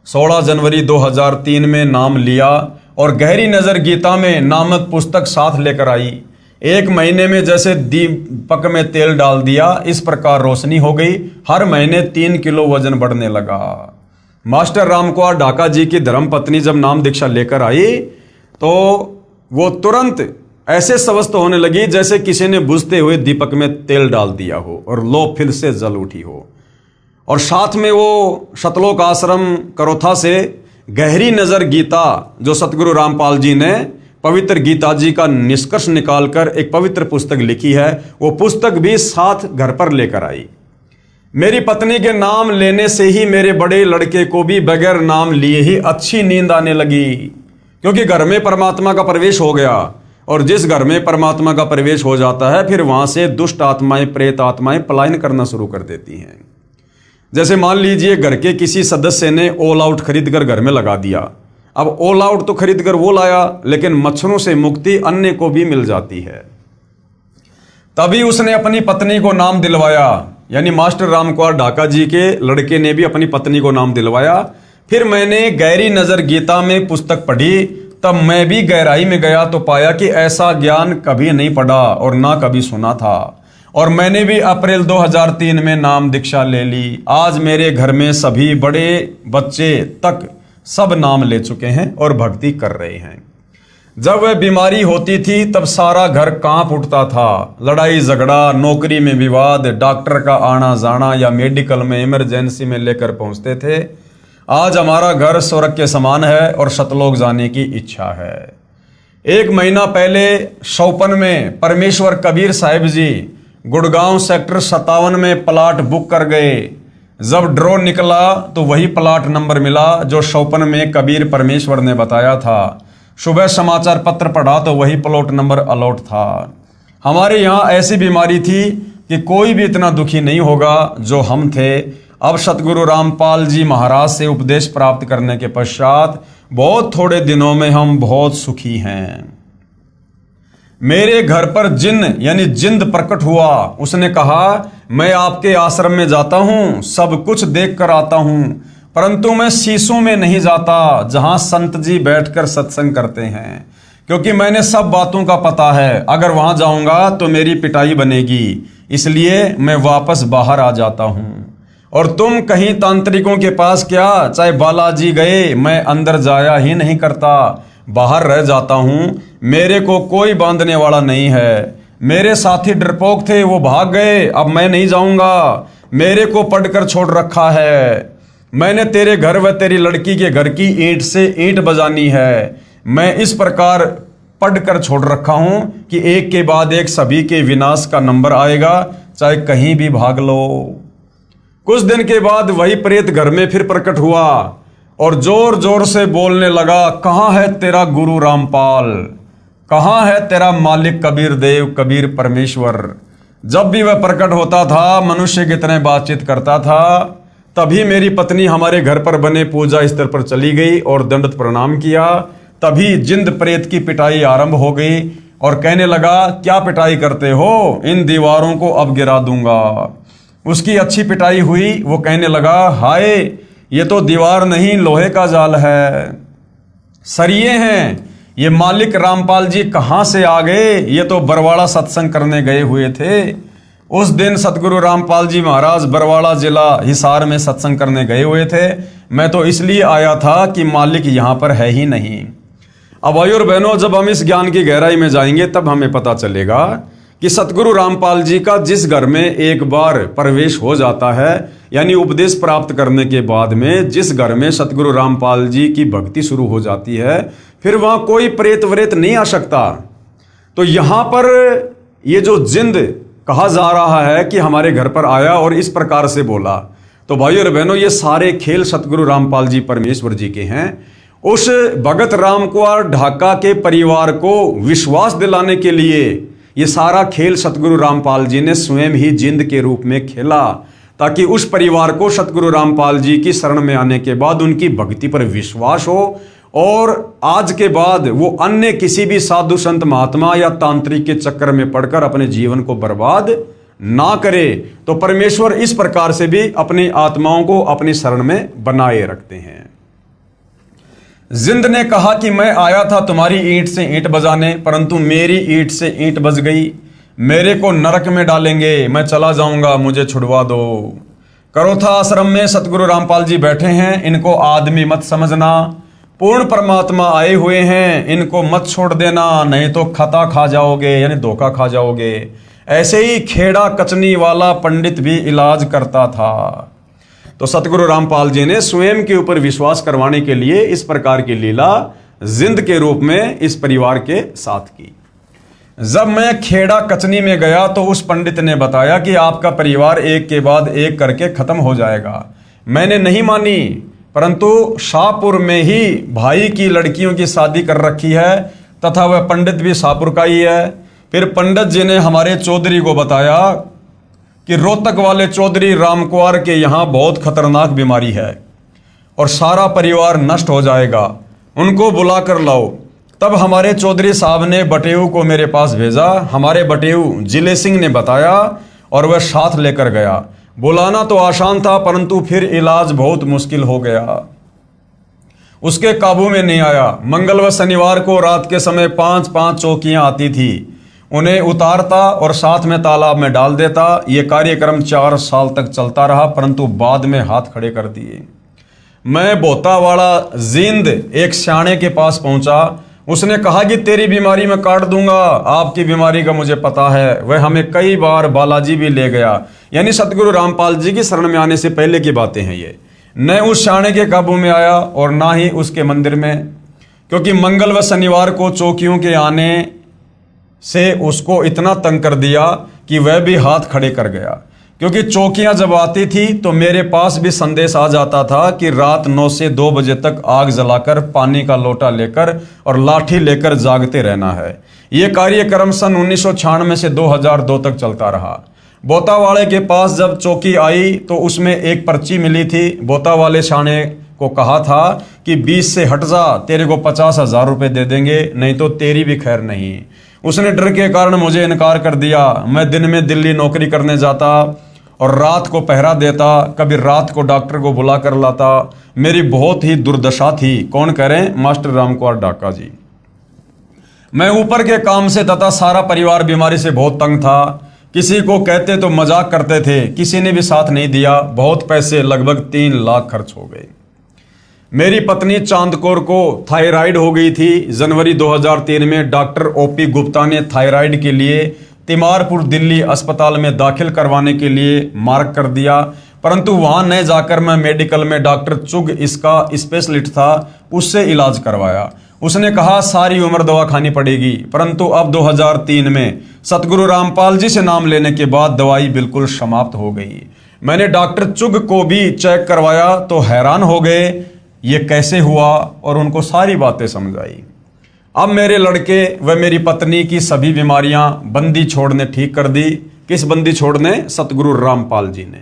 16 जनवरी 2003 में नाम लिया और गहरी नज़र गीता में नामक पुस्तक साथ लेकर आई। 1 महीने में जैसे दीपक में तेल डाल दिया, इस प्रकार रोशनी हो गई। हर महीने 3 किलो वजन बढ़ने लगा। मास्टर रामकुमार ढाका जी की धर्मपत्नी जब नाम दीक्षा लेकर आई तो वो तुरंत ऐसे स्वस्थ होने लगी जैसे किसी ने बुझते हुए दीपक में तेल डाल दिया हो और लो फिर से जल उठी हो। और साथ में वो सतलोक आश्रम करोथा से गहरी नज़र गीता, जो सतगुरु रामपाल जी ने पवित्र गीता जी का निष्कर्ष निकालकर एक पवित्र पुस्तक लिखी है, वो पुस्तक भी साथ घर पर लेकर आई। मेरी पत्नी के नाम लेने से ही मेरे बड़े लड़के को भी बगैर नाम लिए ही अच्छी नींद आने लगी। क्योंकि घर में परमात्मा का प्रवेश हो गया, और जिस घर में परमात्मा का प्रवेश हो जाता है फिर वहां से दुष्ट आत्माएं, प्रेत आत्माएं पलायन करना शुरू कर देती हैं। जैसे मान लीजिए घर के किसी सदस्य ने ऑल आउट खरीद कर घर में लगा दिया। अब ऑल आउट तो खरीद कर वो लाया, लेकिन मच्छरों से मुक्ति अन्य को भी मिल जाती है। तभी उसने अपनी पत्नी को नाम दिलवाया, यानी मास्टर रामकुमार ढाका जी के लड़के ने भी अपनी पत्नी को नाम दिलवाया। फिर मैंने गहरी नज़र गीता में पुस्तक पढ़ी, तब मैं भी गहराई में गया तो पाया कि ऐसा ज्ञान कभी नहीं पढ़ा और ना कभी सुना था। और मैंने भी अप्रैल 2003 में नाम दीक्षा ले ली। आज मेरे घर में सभी बड़े बच्चे तक सब नाम ले चुके हैं और भक्ति कर रहे हैं। जब वह बीमारी होती थी तब सारा घर कांप उठता था। लड़ाई झगड़ा, नौकरी में विवाद, डॉक्टर का आना जाना या मेडिकल में इमरजेंसी में लेकर पहुंचते थे। आज हमारा घर स्वर्ग के समान है और सतलोक जाने की इच्छा है। 1 महीना पहले शौपन में परमेश्वर कबीर साहिब जी गुड़गांव सेक्टर 57 में प्लाट बुक कर गए। जब ड्रॉ निकला तो वही प्लाट नंबर मिला जो शौपन में कबीर परमेश्वर ने बताया था। सुबह समाचार पत्र पढ़ा तो वही प्लॉट नंबर अलॉट था। हमारे यहाँ ऐसी बीमारी थी कि कोई भी इतना दुखी नहीं होगा जो हम थे। अब सतगुरु रामपाल जी महाराज से उपदेश प्राप्त करने के पश्चात बहुत थोड़े दिनों में हम बहुत सुखी हैं। मेरे घर पर जिन यानी जिंद प्रकट हुआ। उसने कहा मैं आपके आश्रम में जाता हूँ, सब कुछ देख कर आता हूँ, परंतु मैं शीशों में नहीं जाता जहाँ संत जी बैठकर सत्संग करते हैं, क्योंकि मैंने सब बातों का पता है। अगर वहाँ जाऊँगा तो मेरी पिटाई बनेगी, इसलिए मैं वापस बाहर आ जाता हूँ। और तुम कहीं तांत्रिकों के पास क्या, चाहे बालाजी गए, मैं अंदर जाया ही नहीं करता, बाहर रह जाता हूँ। मेरे को कोई बांधने वाला नहीं है। मेरे साथी डरपोक थे, वो भाग गए, अब मैं नहीं जाऊँगा। मेरे को पढ़कर छोड़ रखा है। मैंने तेरे घर व तेरी लड़की के घर की ईंट से ईंट बजानी है। मैं इस प्रकार पढ़कर छोड़ रखा हूँ कि एक के बाद एक सभी के विनाश का नंबर आएगा, चाहे कहीं भी भाग लो। कुछ दिन के बाद वही प्रेत घर में फिर प्रकट हुआ और जोर जोर से बोलने लगा, कहाँ है तेरा गुरु रामपाल, कहाँ है तेरा मालिक कबीर देव, कबीर परमेश्वर। जब भी वह प्रकट होता था, मनुष्य की तरह बातचीत करता था। तभी मेरी पत्नी हमारे घर पर बने पूजा स्थल पर चली गई और दंडवत प्रणाम किया। तभी जिंद प्रेत की पिटाई आरंभ हो गई और कहने लगा, क्या पिटाई करते हो, इन दीवारों को अब गिरा दूंगा। उसकी अच्छी पिटाई हुई। वो कहने लगा, हाय ये तो दीवार नहीं लोहे का जाल है। सरिये हैं। ये मालिक रामपाल जी कहाँ से आ गए? ये तो बरवाड़ा सत्संग करने गए हुए थे। उस दिन सतगुरु रामपाल जी महाराज बरवाड़ा जिला हिसार में सत्संग करने गए हुए थे। मैं तो इसलिए आया था कि मालिक यहाँ पर है ही नहीं। अब भाइयों और बहनों, जब हम इस ज्ञान की गहराई में जाएंगे तब हमें पता चलेगा कि सतगुरु रामपाल जी का जिस घर में एक बार प्रवेश हो जाता है, यानी उपदेश प्राप्त करने के बाद में जिस घर में सतगुरु रामपाल जी की भक्ति शुरू हो जाती है, फिर वहां कोई प्रेत व्रेत नहीं आ सकता। तो यहां पर ये जो जिंद कहा जा रहा है कि हमारे घर पर आया और इस प्रकार से बोला, तो भाइयों और बहनों, ये सारे खेल सतगुरु रामपाल जी परमेश्वर जी के हैं। उस भगत राम कुंवर ढाका के परिवार को विश्वास दिलाने के लिए ये सारा खेल सतगुरु रामपाल जी ने स्वयं ही जिंद के रूप में खेला, ताकि उस परिवार को सतगुरु रामपाल जी की शरण में आने के बाद उनकी भक्ति पर विश्वास हो और आज के बाद वो अन्य किसी भी साधु संत महात्मा या तांत्रिक के चक्कर में पड़कर अपने जीवन को बर्बाद ना करे। तो परमेश्वर इस प्रकार से भी अपनी आत्माओं को अपनी शरण में बनाए रखते हैं। जिंद ने कहा कि मैं आया था तुम्हारी ईंट से ईंट बजाने, परंतु मेरी ईंट से ईंट बज गई। मेरे को नरक में डालेंगे, मैं चला जाऊंगा, मुझे छुड़वा दो। करोथा आश्रम में सतगुरु रामपाल जी बैठे हैं, इनको आदमी मत समझना। पूर्ण परमात्मा आए हुए हैं, इनको मत छोड़ देना, नहीं तो खता खा जाओगे, यानी धोखा खा जाओगे। ऐसे ही खेड़ा कचनी वाला पंडित भी इलाज करता था। तो सतगुरु रामपाल जी ने स्वयं के ऊपर विश्वास करवाने के लिए इस प्रकार की लीला जिंद के रूप में इस परिवार के साथ की। जब मैं खेड़ा कचनी में गया तो उस पंडित ने बताया कि आपका परिवार एक के बाद एक करके खत्म हो जाएगा। मैंने नहीं मानी, परंतु शाहपुर में ही भाई की लड़कियों की शादी कर रखी है तथा वह पंडित भी शाहपुर का ही है। फिर पंडित जी ने हमारे चौधरी को बताया कि रोहतक वाले चौधरी राम कुंवर के यहाँ बहुत खतरनाक बीमारी है और सारा परिवार नष्ट हो जाएगा, उनको बुला कर लाओ। तब हमारे चौधरी साहब ने बटेऊ को मेरे पास भेजा। हमारे बटेऊ जिले सिंह ने बताया और वह साथ लेकर गया। बुलाना तो आसान था, परंतु फिर इलाज बहुत मुश्किल हो गया, उसके काबू में नहीं आया। मंगल व शनिवार को रात के समय 5-5 चौकियां आती थी, उन्हें उतारता और साथ में तालाब में डाल देता। ये कार्यक्रम 4 साल तक चलता रहा, परंतु बाद में हाथ खड़े कर दिए। मैं बोतावाड़ा जिंद एक स्याणे के पास पहुंचा। उसने कहा कि तेरी बीमारी मैं काट दूंगा, आपकी बीमारी का मुझे पता है। वह हमें कई बार बालाजी भी ले गया, यानी सतगुरु रामपाल जी की शरण में आने से पहले की बातें हैं ये। न उस स्याणे के काबू में आया और ना ही उसके मंदिर में, क्योंकि मंगल व शनिवार को चौकियों के आने से उसको इतना तंग कर दिया कि वह भी हाथ खड़े कर गया। क्योंकि चौकियां जब आती थी तो मेरे पास भी संदेश आ जाता था कि रात 9 से 2 बजे तक आग जलाकर पानी का लोटा लेकर और लाठी लेकर जागते रहना है। ये कार्यक्रम सन 1996 से 2002 तक चलता रहा। बोतावाले के पास जब चौकी आई तो उसमें एक पर्ची मिली थी। बोतावाले शाने को कहा था कि 20 से हट जा, तेरे को 50,000 रुपये दे देंगे, नहीं तो तेरी भी खैर नहीं। उसने डर के कारण मुझे इनकार कर दिया। मैं दिन में दिल्ली नौकरी करने जाता और रात को पहरा देता, कभी रात को डॉक्टर को बुला कर लाता। मेरी बहुत ही दुर्दशा थी। कौन कह रहे हैं? मास्टर राम कुंवर ढाका जी। मैं ऊपर के काम से तथा सारा परिवार बीमारी से बहुत तंग था। किसी को कहते तो मजाक करते थे, किसी ने भी साथ नहीं दिया। बहुत पैसे, लगभग 3 लाख खर्च हो गए। मेरी पत्नी चांदकौर को थायराइड हो गई थी। जनवरी 2003 में डॉक्टर ओपी गुप्ता ने थायराइड के लिए तिमारपुर दिल्ली अस्पताल में दाखिल करवाने के लिए मार्क कर दिया, परंतु वहां न जाकर मैं मेडिकल में डॉक्टर चुग इसका स्पेशलिस्ट था, उससे इलाज करवाया। उसने कहा सारी उम्र दवा खानी पड़ेगी, परंतु अब 2003 में सतगुरु रामपाल जी से नाम लेने के बाद दवाई बिल्कुल समाप्त हो गई। मैंने डॉक्टर चुग को भी चेक करवाया तो हैरान हो गए ये कैसे हुआ और उनको सारी बातें समझाई। अब मेरे लड़के व मेरी पत्नी की सभी बीमारियां बंदी छोड़ ने ठीक कर दी। किस बंदी छोड़ ने? सतगुरु रामपाल जी ने।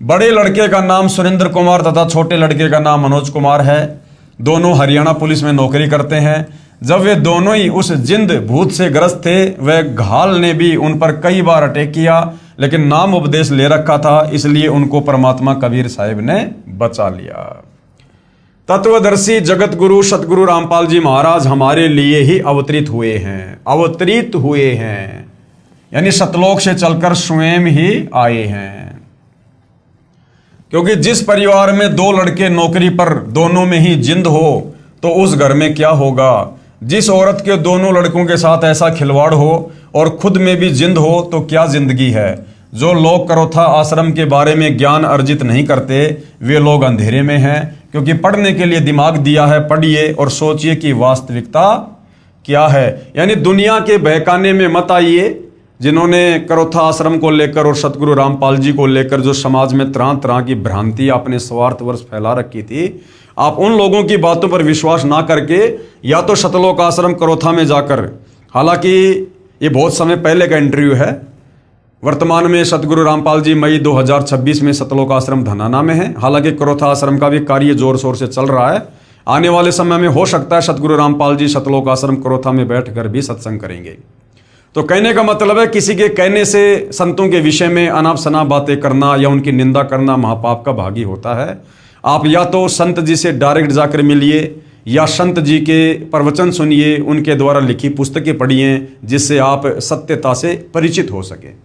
बड़े लड़के का नाम सुरेंद्र कुमार तथा छोटे लड़के का नाम मनोज कुमार है। दोनों हरियाणा पुलिस में नौकरी करते हैं। जब वे दोनों ही उस जिंद भूत से ग्रस्त थे, वह घाल ने भी उन पर कई बार अटैक किया, लेकिन नाम उपदेश ले रखा था, इसलिए उनको परमात्मा कबीर साहिब ने बचा लिया। तत्वदर्शी जगत गुरु सतगुरु रामपाल जी महाराज हमारे लिए ही अवतरित हुए हैं, यानी सतलोक से चलकर स्वयं ही आए हैं। क्योंकि जिस परिवार में दो लड़के नौकरी पर दोनों में ही जिंद हो तो उस घर में क्या होगा। जिस औरत के दोनों लड़कों के साथ ऐसा खिलवाड़ हो और खुद में भी जिंद हो तो क्या जिंदगी है। जो लोग करोथा आश्रम के बारे में ज्ञान अर्जित नहीं करते वे लोग अंधेरे में हैं, क्योंकि पढ़ने के लिए दिमाग दिया है, पढ़िए और सोचिए कि वास्तविकता क्या है। यानी दुनिया के बहकाने में मत आइए। जिन्होंने करोथा आश्रम को लेकर और सतगुरु रामपाल जी को लेकर जो समाज में तरह तरह की भ्रांति अपने स्वार्थवश फैला रखी थी, आप उन लोगों की बातों पर विश्वास ना करके या तो सतलोक आश्रम करोथा में जाकर, हालांकि ये बहुत समय पहले का इंटरव्यू है, वर्तमान में सतगुरु रामपाल जी मई 2026 में सतलोक आश्रम धनाना में है। हालांकि करोथा आश्रम का भी कार्य जोर शोर से चल रहा है। आने वाले समय में हो सकता है सतगुरु रामपाल जी सतलोक आश्रम करोथा में बैठकर भी सत्संग करेंगे। तो कहने का मतलब है किसी के कहने से संतों के विषय में अनाप शनाप बातें करना या उनकी निंदा करना महापाप का भागी होता है। आप या तो संत जी से डायरेक्ट जाकर मिलिए या संत जी के प्रवचन सुनिए, उनके द्वारा लिखी पुस्तकें पढ़िए, जिससे आप सत्यता से परिचित हो सके।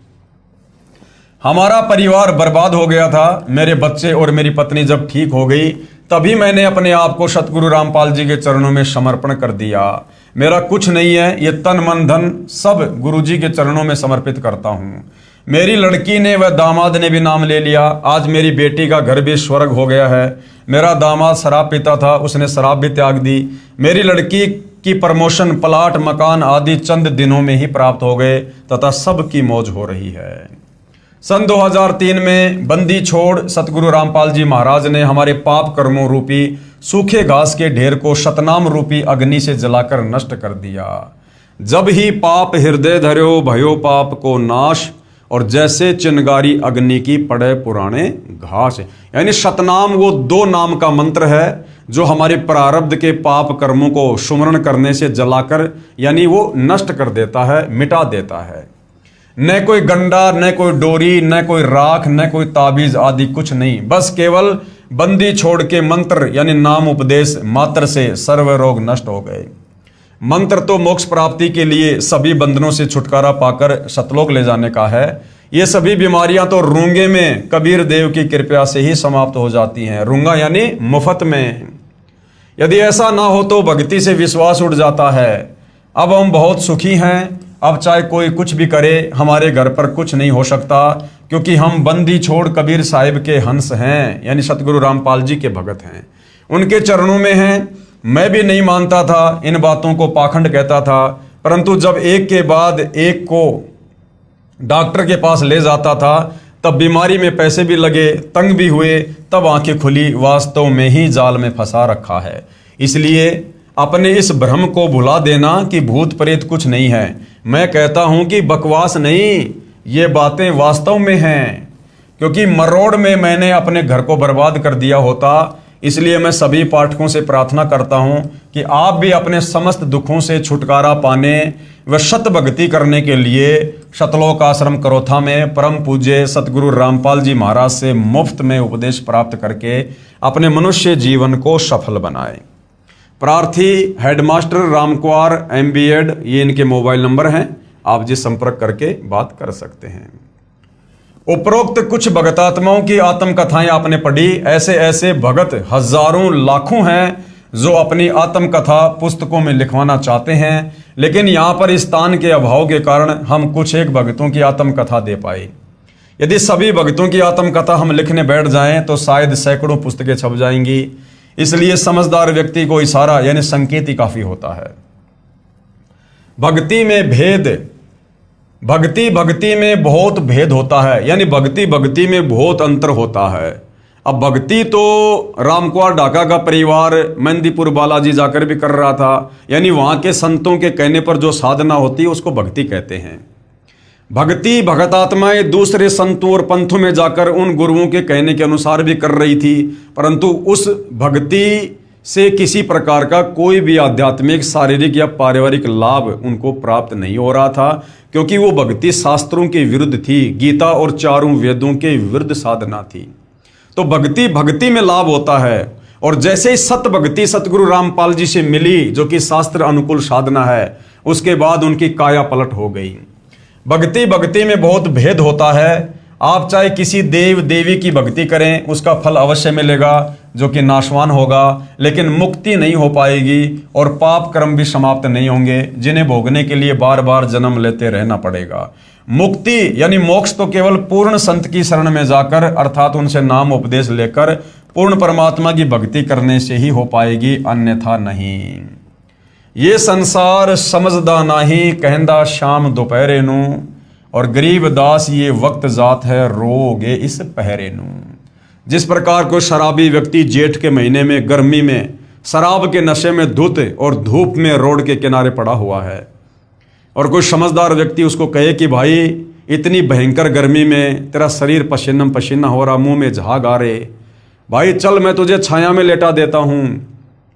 हमारा परिवार बर्बाद हो गया था। मेरे बच्चे और मेरी पत्नी जब ठीक हो गई तभी मैंने अपने आप को सतगुरु रामपाल जी के चरणों में समर्पण कर दिया। मेरा कुछ नहीं है, ये तन मन धन सब गुरु जी के चरणों में समर्पित करता हूँ। मेरी लड़की ने व दामाद ने भी नाम ले लिया। आज मेरी बेटी का घर भी स्वर्ग हो गया है। मेरा दामाद शराब पीता था, उसने शराब भी त्याग दी। मेरी लड़की की प्रमोशन, प्लाट, मकान आदि चंद दिनों में ही प्राप्त हो गए तथा सबकी मौज हो रही है। सन 2003 में बंदी छोड़ सतगुरु रामपाल जी महाराज ने हमारे पाप कर्मों रूपी सूखे घास के ढेर को शतनाम रूपी अग्नि से जलाकर नष्ट कर दिया। जब ही पाप हृदय धर्यो भयो पाप को नाश, और जैसे चिनगारी अग्नि की पड़े पुराने घास। यानी शतनाम वो 2 नाम का मंत्र है जो हमारे प्रारब्ध के पाप कर्मों को सुमरण करने से जलाकर यानी वो नष्ट कर देता है, मिटा देता है। न कोई गंडा, न कोई डोरी, न कोई राख, न कोई ताबीज आदि कुछ नहीं, बस केवल बंदी छोड़ के मंत्र यानी नाम उपदेश मात्र से सर्व रोग नष्ट हो गए। मंत्र तो मोक्ष प्राप्ति के लिए सभी बंधनों से छुटकारा पाकर सतलोक ले जाने का है। ये सभी बीमारियां तो रूंगे में कबीर देव की कृपा से ही समाप्त हो जाती हैं। रूंगा यानी मुफ्त में। यदि ऐसा ना हो तो भक्ति से विश्वास उठ जाता है। अब हम बहुत सुखी हैं। अब चाहे कोई कुछ भी करे, हमारे घर पर कुछ नहीं हो सकता, क्योंकि हम बंदी छोड़ कबीर साहिब के हंस हैं, यानी सतगुरु रामपाल जी के भगत हैं, उनके चरणों में हैं। मैं भी नहीं मानता था, इन बातों को पाखंड कहता था, परंतु जब एक के बाद एक को डॉक्टर के पास ले जाता था तब बीमारी में पैसे भी लगे, तंग भी हुए, तब आंखें खुली, वास्तव में ही जाल में फंसा रखा है। इसलिए अपने इस भ्रम को भुला देना कि भूत प्रेत कुछ नहीं है। मैं कहता हूं कि बकवास नहीं, ये बातें वास्तव में हैं, क्योंकि मरोड़ में मैंने अपने घर को बर्बाद कर दिया होता। इसलिए मैं सभी पाठकों से प्रार्थना करता हूं कि आप भी अपने समस्त दुखों से छुटकारा पाने व शत भक्ति करने के लिए सतलोक आश्रम करोथा में परम पूज्य सतगुरु रामपाल जी महाराज से मुफ्त में उपदेश प्राप्त करके अपने मनुष्य जीवन को सफल बनाएं। प्रार्थी हेडमास्टर रामकुमार MBEd, ये इनके मोबाइल नंबर हैं, आप जी संपर्क करके बात कर सकते हैं। उपरोक्त कुछ भगतात्माओं की आत्मकथाएं आपने पढ़ी। ऐसे ऐसे भगत हजारों लाखों हैं जो अपनी आत्मकथा पुस्तकों में लिखवाना चाहते हैं, लेकिन यहाँ पर स्थान के अभाव के कारण हम कुछ एक भगतों की आत्मकथा दे पाए। यदि सभी भगतों की आत्मकथा हम लिखने बैठ जाएं तो शायद सैकड़ों पुस्तकें छप जाएंगी। इसलिए समझदार व्यक्ति को इशारा यानी संकेत ही काफी होता है। भक्ति में भेद, भक्ति में बहुत भेद होता है, यानी भक्ति में बहुत अंतर होता है। अब भक्ति तो रामकुमार ढाका का परिवार मेहंदीपुर बालाजी जाकर भी कर रहा था, यानी वहां के संतों के कहने पर जो साधना होती है उसको भक्ति कहते हैं। भक्ति भगतात्माएं दूसरे संतों और पंथों में जाकर उन गुरुओं के कहने के अनुसार भी कर रही थी, परंतु उस भक्ति से किसी प्रकार का कोई भी आध्यात्मिक, शारीरिक या पारिवारिक लाभ उनको प्राप्त नहीं हो रहा था, क्योंकि वो भक्ति शास्त्रों के विरुद्ध थी, गीता और चारों वेदों के विरुद्ध साधना थी। तो भक्ति में लाभ होता है और जैसे ही सत भक्ति सतगुरु रामपाल जी से मिली, जो कि शास्त्र अनुकूल साधना है, उसके बाद उनकी काया पलट हो गई। भक्ति भक्ति में बहुत भेद होता है। आप चाहे किसी देव देवी की भक्ति करें, उसका फल अवश्य मिलेगा जो कि नाशवान होगा, लेकिन मुक्ति नहीं हो पाएगी और पाप कर्म भी समाप्त नहीं होंगे, जिन्हें भोगने के लिए बार बार जन्म लेते रहना पड़ेगा। मुक्ति यानी मोक्ष तो केवल पूर्ण संत की शरण में जाकर, अर्थात उनसे नाम उपदेश लेकर पूर्ण परमात्मा की भक्ति करने से ही हो पाएगी, अन्यथा नहीं। ये संसार समझदा नाही, कहंदा शाम दोपहरे नू, और गरीब दास ये वक्त जात है, रोगे इस पहरे नू। जिस प्रकार को शराबी व्यक्ति जेठ के महीने में गर्मी में शराब के नशे में धुत और धूप में रोड के किनारे पड़ा हुआ है, और कोई समझदार व्यक्ति उसको कहे कि भाई इतनी भयंकर गर्मी में तेरा शरीर पसीना पसीना हो रहा, मुंह में झाग आ रहे, भाई चल मैं तुझे छाया में लेटा देता हूँ,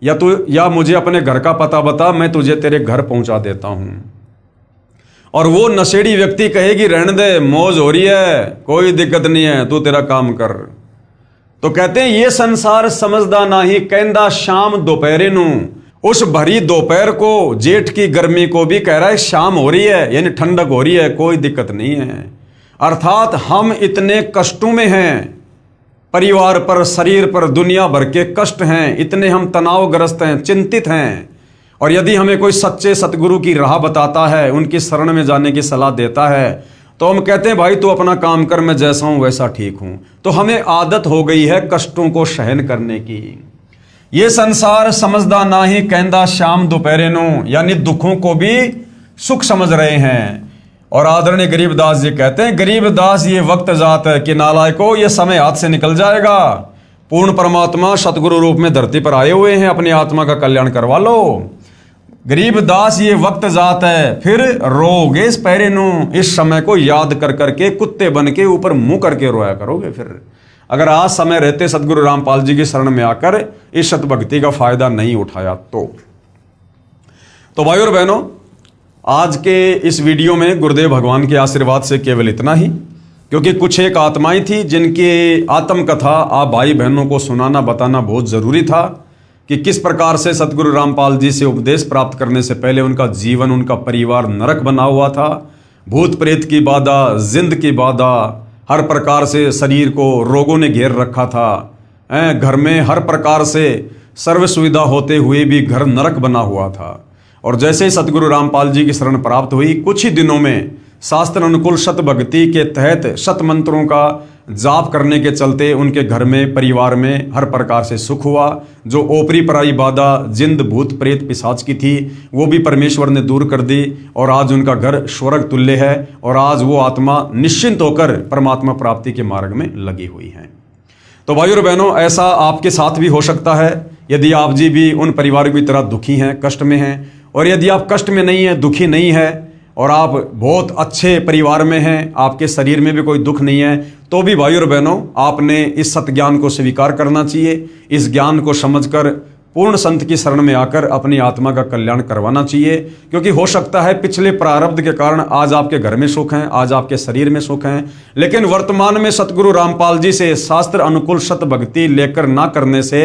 या मुझे अपने घर का पता बता, मैं तुझे तेरे घर पहुंचा देता हूँ। और वो नशेड़ी व्यक्ति कहेगी रहने दे, मौज हो रही है, कोई दिक्कत नहीं है, तू तेरा काम कर। तो कहते हैं ये संसार समझदा नाही, कहंदा शाम दोपहरे नू। उस भरी दोपहर को, जेठ की गर्मी को भी कह रहा है शाम हो रही है, यानी ठंडक हो रही है, कोई दिक्कत नहीं है। अर्थात हम इतने कष्टों में हैं, परिवार पर, शरीर पर दुनिया भर के कष्ट हैं, इतने हम तनावग्रस्त हैं, चिंतित हैं। और यदि हमें कोई सच्चे सतगुरु की राह बताता है, उनकी शरण में जाने की सलाह देता है, तो हम कहते हैं भाई तू अपना काम कर, मैं जैसा हूं वैसा ठीक हूं। तो हमें आदत हो गई है कष्टों को सहन करने की। ये संसार समझदा नाही, कहंदा शाम दोपहरे नू, यानी दुखों को भी सुख समझ रहे हैं। और आदरणीय गरीबदास जी कहते हैं, गरीबदास ये वक्त जात है कि नालायको, ये समय हाथ से निकल जाएगा। पूर्ण परमात्मा सतगुरु रूप में धरती पर आए हुए हैं, अपनी आत्मा का कल्याण करवा लो। गरीबदास ये वक्त जात है, फिर रोगे इस पहरे नू, इस समय को याद कर करके कुत्ते बन के ऊपर मुंह करके रोया करोगे। फिर अगर आज समय रहते सतगुरु रामपाल जी की शरण में आकर इस सत भक्ति का फायदा नहीं उठाया तो भाइयों और बहनों, आज के इस वीडियो में गुरुदेव भगवान के आशीर्वाद से केवल इतना ही, क्योंकि कुछ एक आत्माएं थी जिनकी आत्मकथा आप भाई बहनों को सुनाना बताना बहुत ज़रूरी था, कि किस प्रकार से सतगुरु रामपाल जी से उपदेश प्राप्त करने से पहले उनका जीवन, उनका परिवार नरक बना हुआ था। भूत प्रेत की बाधा, जिंद की बाधा, हर प्रकार से शरीर को रोगों ने घेर रखा था। घर में हर प्रकार से सर्व सुविधा होते हुए भी घर नरक बना हुआ था। और जैसे ही सतगुरु रामपाल जी की शरण प्राप्त हुई, कुछ ही दिनों में शास्त्र अनुकूल शत भक्ति के तहत शत मंत्रों का जाप करने के चलते उनके घर में, परिवार में हर प्रकार से सुख हुआ। जो ओपरी पराई बाधा जिंद भूत प्रेत पिशाच की थी, वो भी परमेश्वर ने दूर कर दी, और आज उनका घर स्वर्ग तुल्य है, और आज वो आत्मा निश्चिंत होकर परमात्मा प्राप्ति के मार्ग में लगी हुई है। तो भाइयों और बहनों, ऐसा आपके साथ भी हो सकता है यदि आप जी भी उन परिवारों की तरह दुखी हैं, कष्ट में हैं। और यदि आप कष्ट में नहीं हैं, दुखी नहीं है, और आप बहुत अच्छे परिवार में हैं, आपके शरीर में भी कोई दुख नहीं है, तो भी भाइयों और बहनों, आपने इस सत्य ज्ञान को स्वीकार करना चाहिए। इस ज्ञान को समझकर पूर्ण संत की शरण में आकर अपनी आत्मा का कल्याण करवाना चाहिए। क्योंकि हो सकता है पिछले प्रारब्ध के कारण आज आपके घर में सुख हैं, आज आपके शरीर में सुख हैं, लेकिन वर्तमान में सतगुरु रामपाल जी से शास्त्र अनुकूल सत भक्ति लेकर ना करने से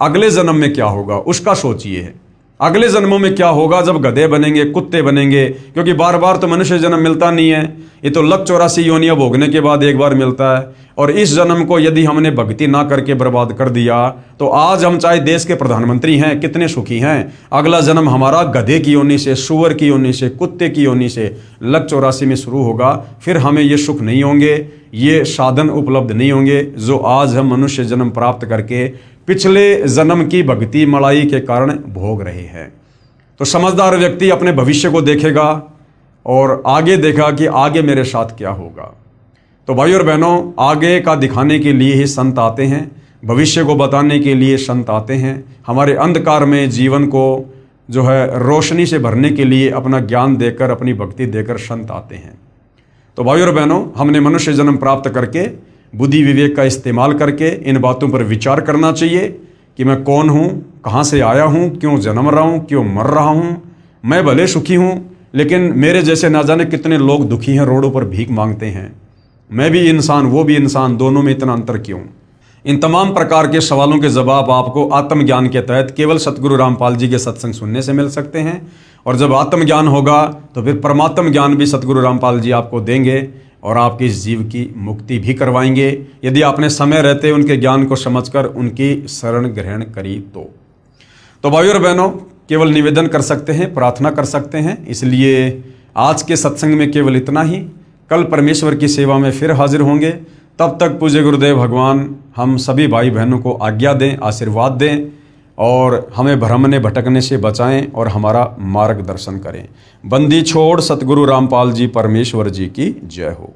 अगले जन्म में क्या होगा उसका सोचिए। अगले जन्मों में क्या होगा जब गधे बनेंगे, कुत्ते बनेंगे, क्योंकि बार बार तो मनुष्य जन्म मिलता नहीं है, ये तो 184 योनियां भोगने के बाद एक बार मिलता है। और इस जन्म को यदि हमने भक्ति ना करके बर्बाद कर दिया, तो आज हम चाहे देश के प्रधानमंत्री हैं, कितने सुखी हैं, अगला जन्म हमारा गधे की योनि से, सुअर की योनि से, कुत्ते की योनि से 184 में शुरू होगा। फिर हमें ये सुख नहीं होंगे, ये साधन उपलब्ध नहीं होंगे जो आज हम मनुष्य जन्म प्राप्त करके पिछले जन्म की भक्ति मलाई के कारण भोग रहे हैं। तो समझदार व्यक्ति अपने भविष्य को देखेगा और आगे देखा कि आगे मेरे साथ क्या होगा। तो भाई और बहनों, आगे का दिखाने के लिए ही संत आते हैं, भविष्य को बताने के लिए संत आते हैं, हमारे अंधकार में जीवन को जो है रोशनी से भरने के लिए अपना ज्ञान देकर, अपनी भक्ति देकर संत आते हैं। तो भाई और बहनों, हमने मनुष्य जन्म प्राप्त करके बुद्धि विवेक का इस्तेमाल करके इन बातों पर विचार करना चाहिए कि मैं कौन हूँ, कहाँ से आया हूँ, क्यों जन्म रहा हूँ, क्यों मर रहा हूँ। मैं भले सुखी हूँ, लेकिन मेरे जैसे ना जाने कितने लोग दुखी हैं, रोडों पर भीख मांगते हैं। मैं भी इंसान, वो भी इंसान, दोनों में इतना अंतर क्यों? इन तमाम प्रकार के सवालों के जवाब आपको आत्मज्ञान के तहत केवल सतगुरु रामपाल जी के सत्संग सुनने से मिल सकते हैं। और जब आत्मज्ञान होगा तो फिर परमात्म ज्ञान भी सतगुरु रामपाल जी आपको देंगे और आपके इस जीव की मुक्ति भी करवाएंगे, यदि आपने समय रहते उनके ज्ञान को समझकर उनकी शरण ग्रहण करी तो भाइयों और बहनों, केवल निवेदन कर सकते हैं, प्रार्थना कर सकते हैं। इसलिए आज के सत्संग में केवल इतना ही। कल परमेश्वर की सेवा में फिर हाजिर होंगे। तब तक पूज्य गुरुदेव भगवान हम सभी भाई बहनों को आज्ञा दें, आशीर्वाद दें और हमें भ्रमने भटकने से बचाएं और हमारा मार्गदर्शन करें। बंदी छोड़ सतगुरु रामपाल जी परमेश्वर जी की जय हो।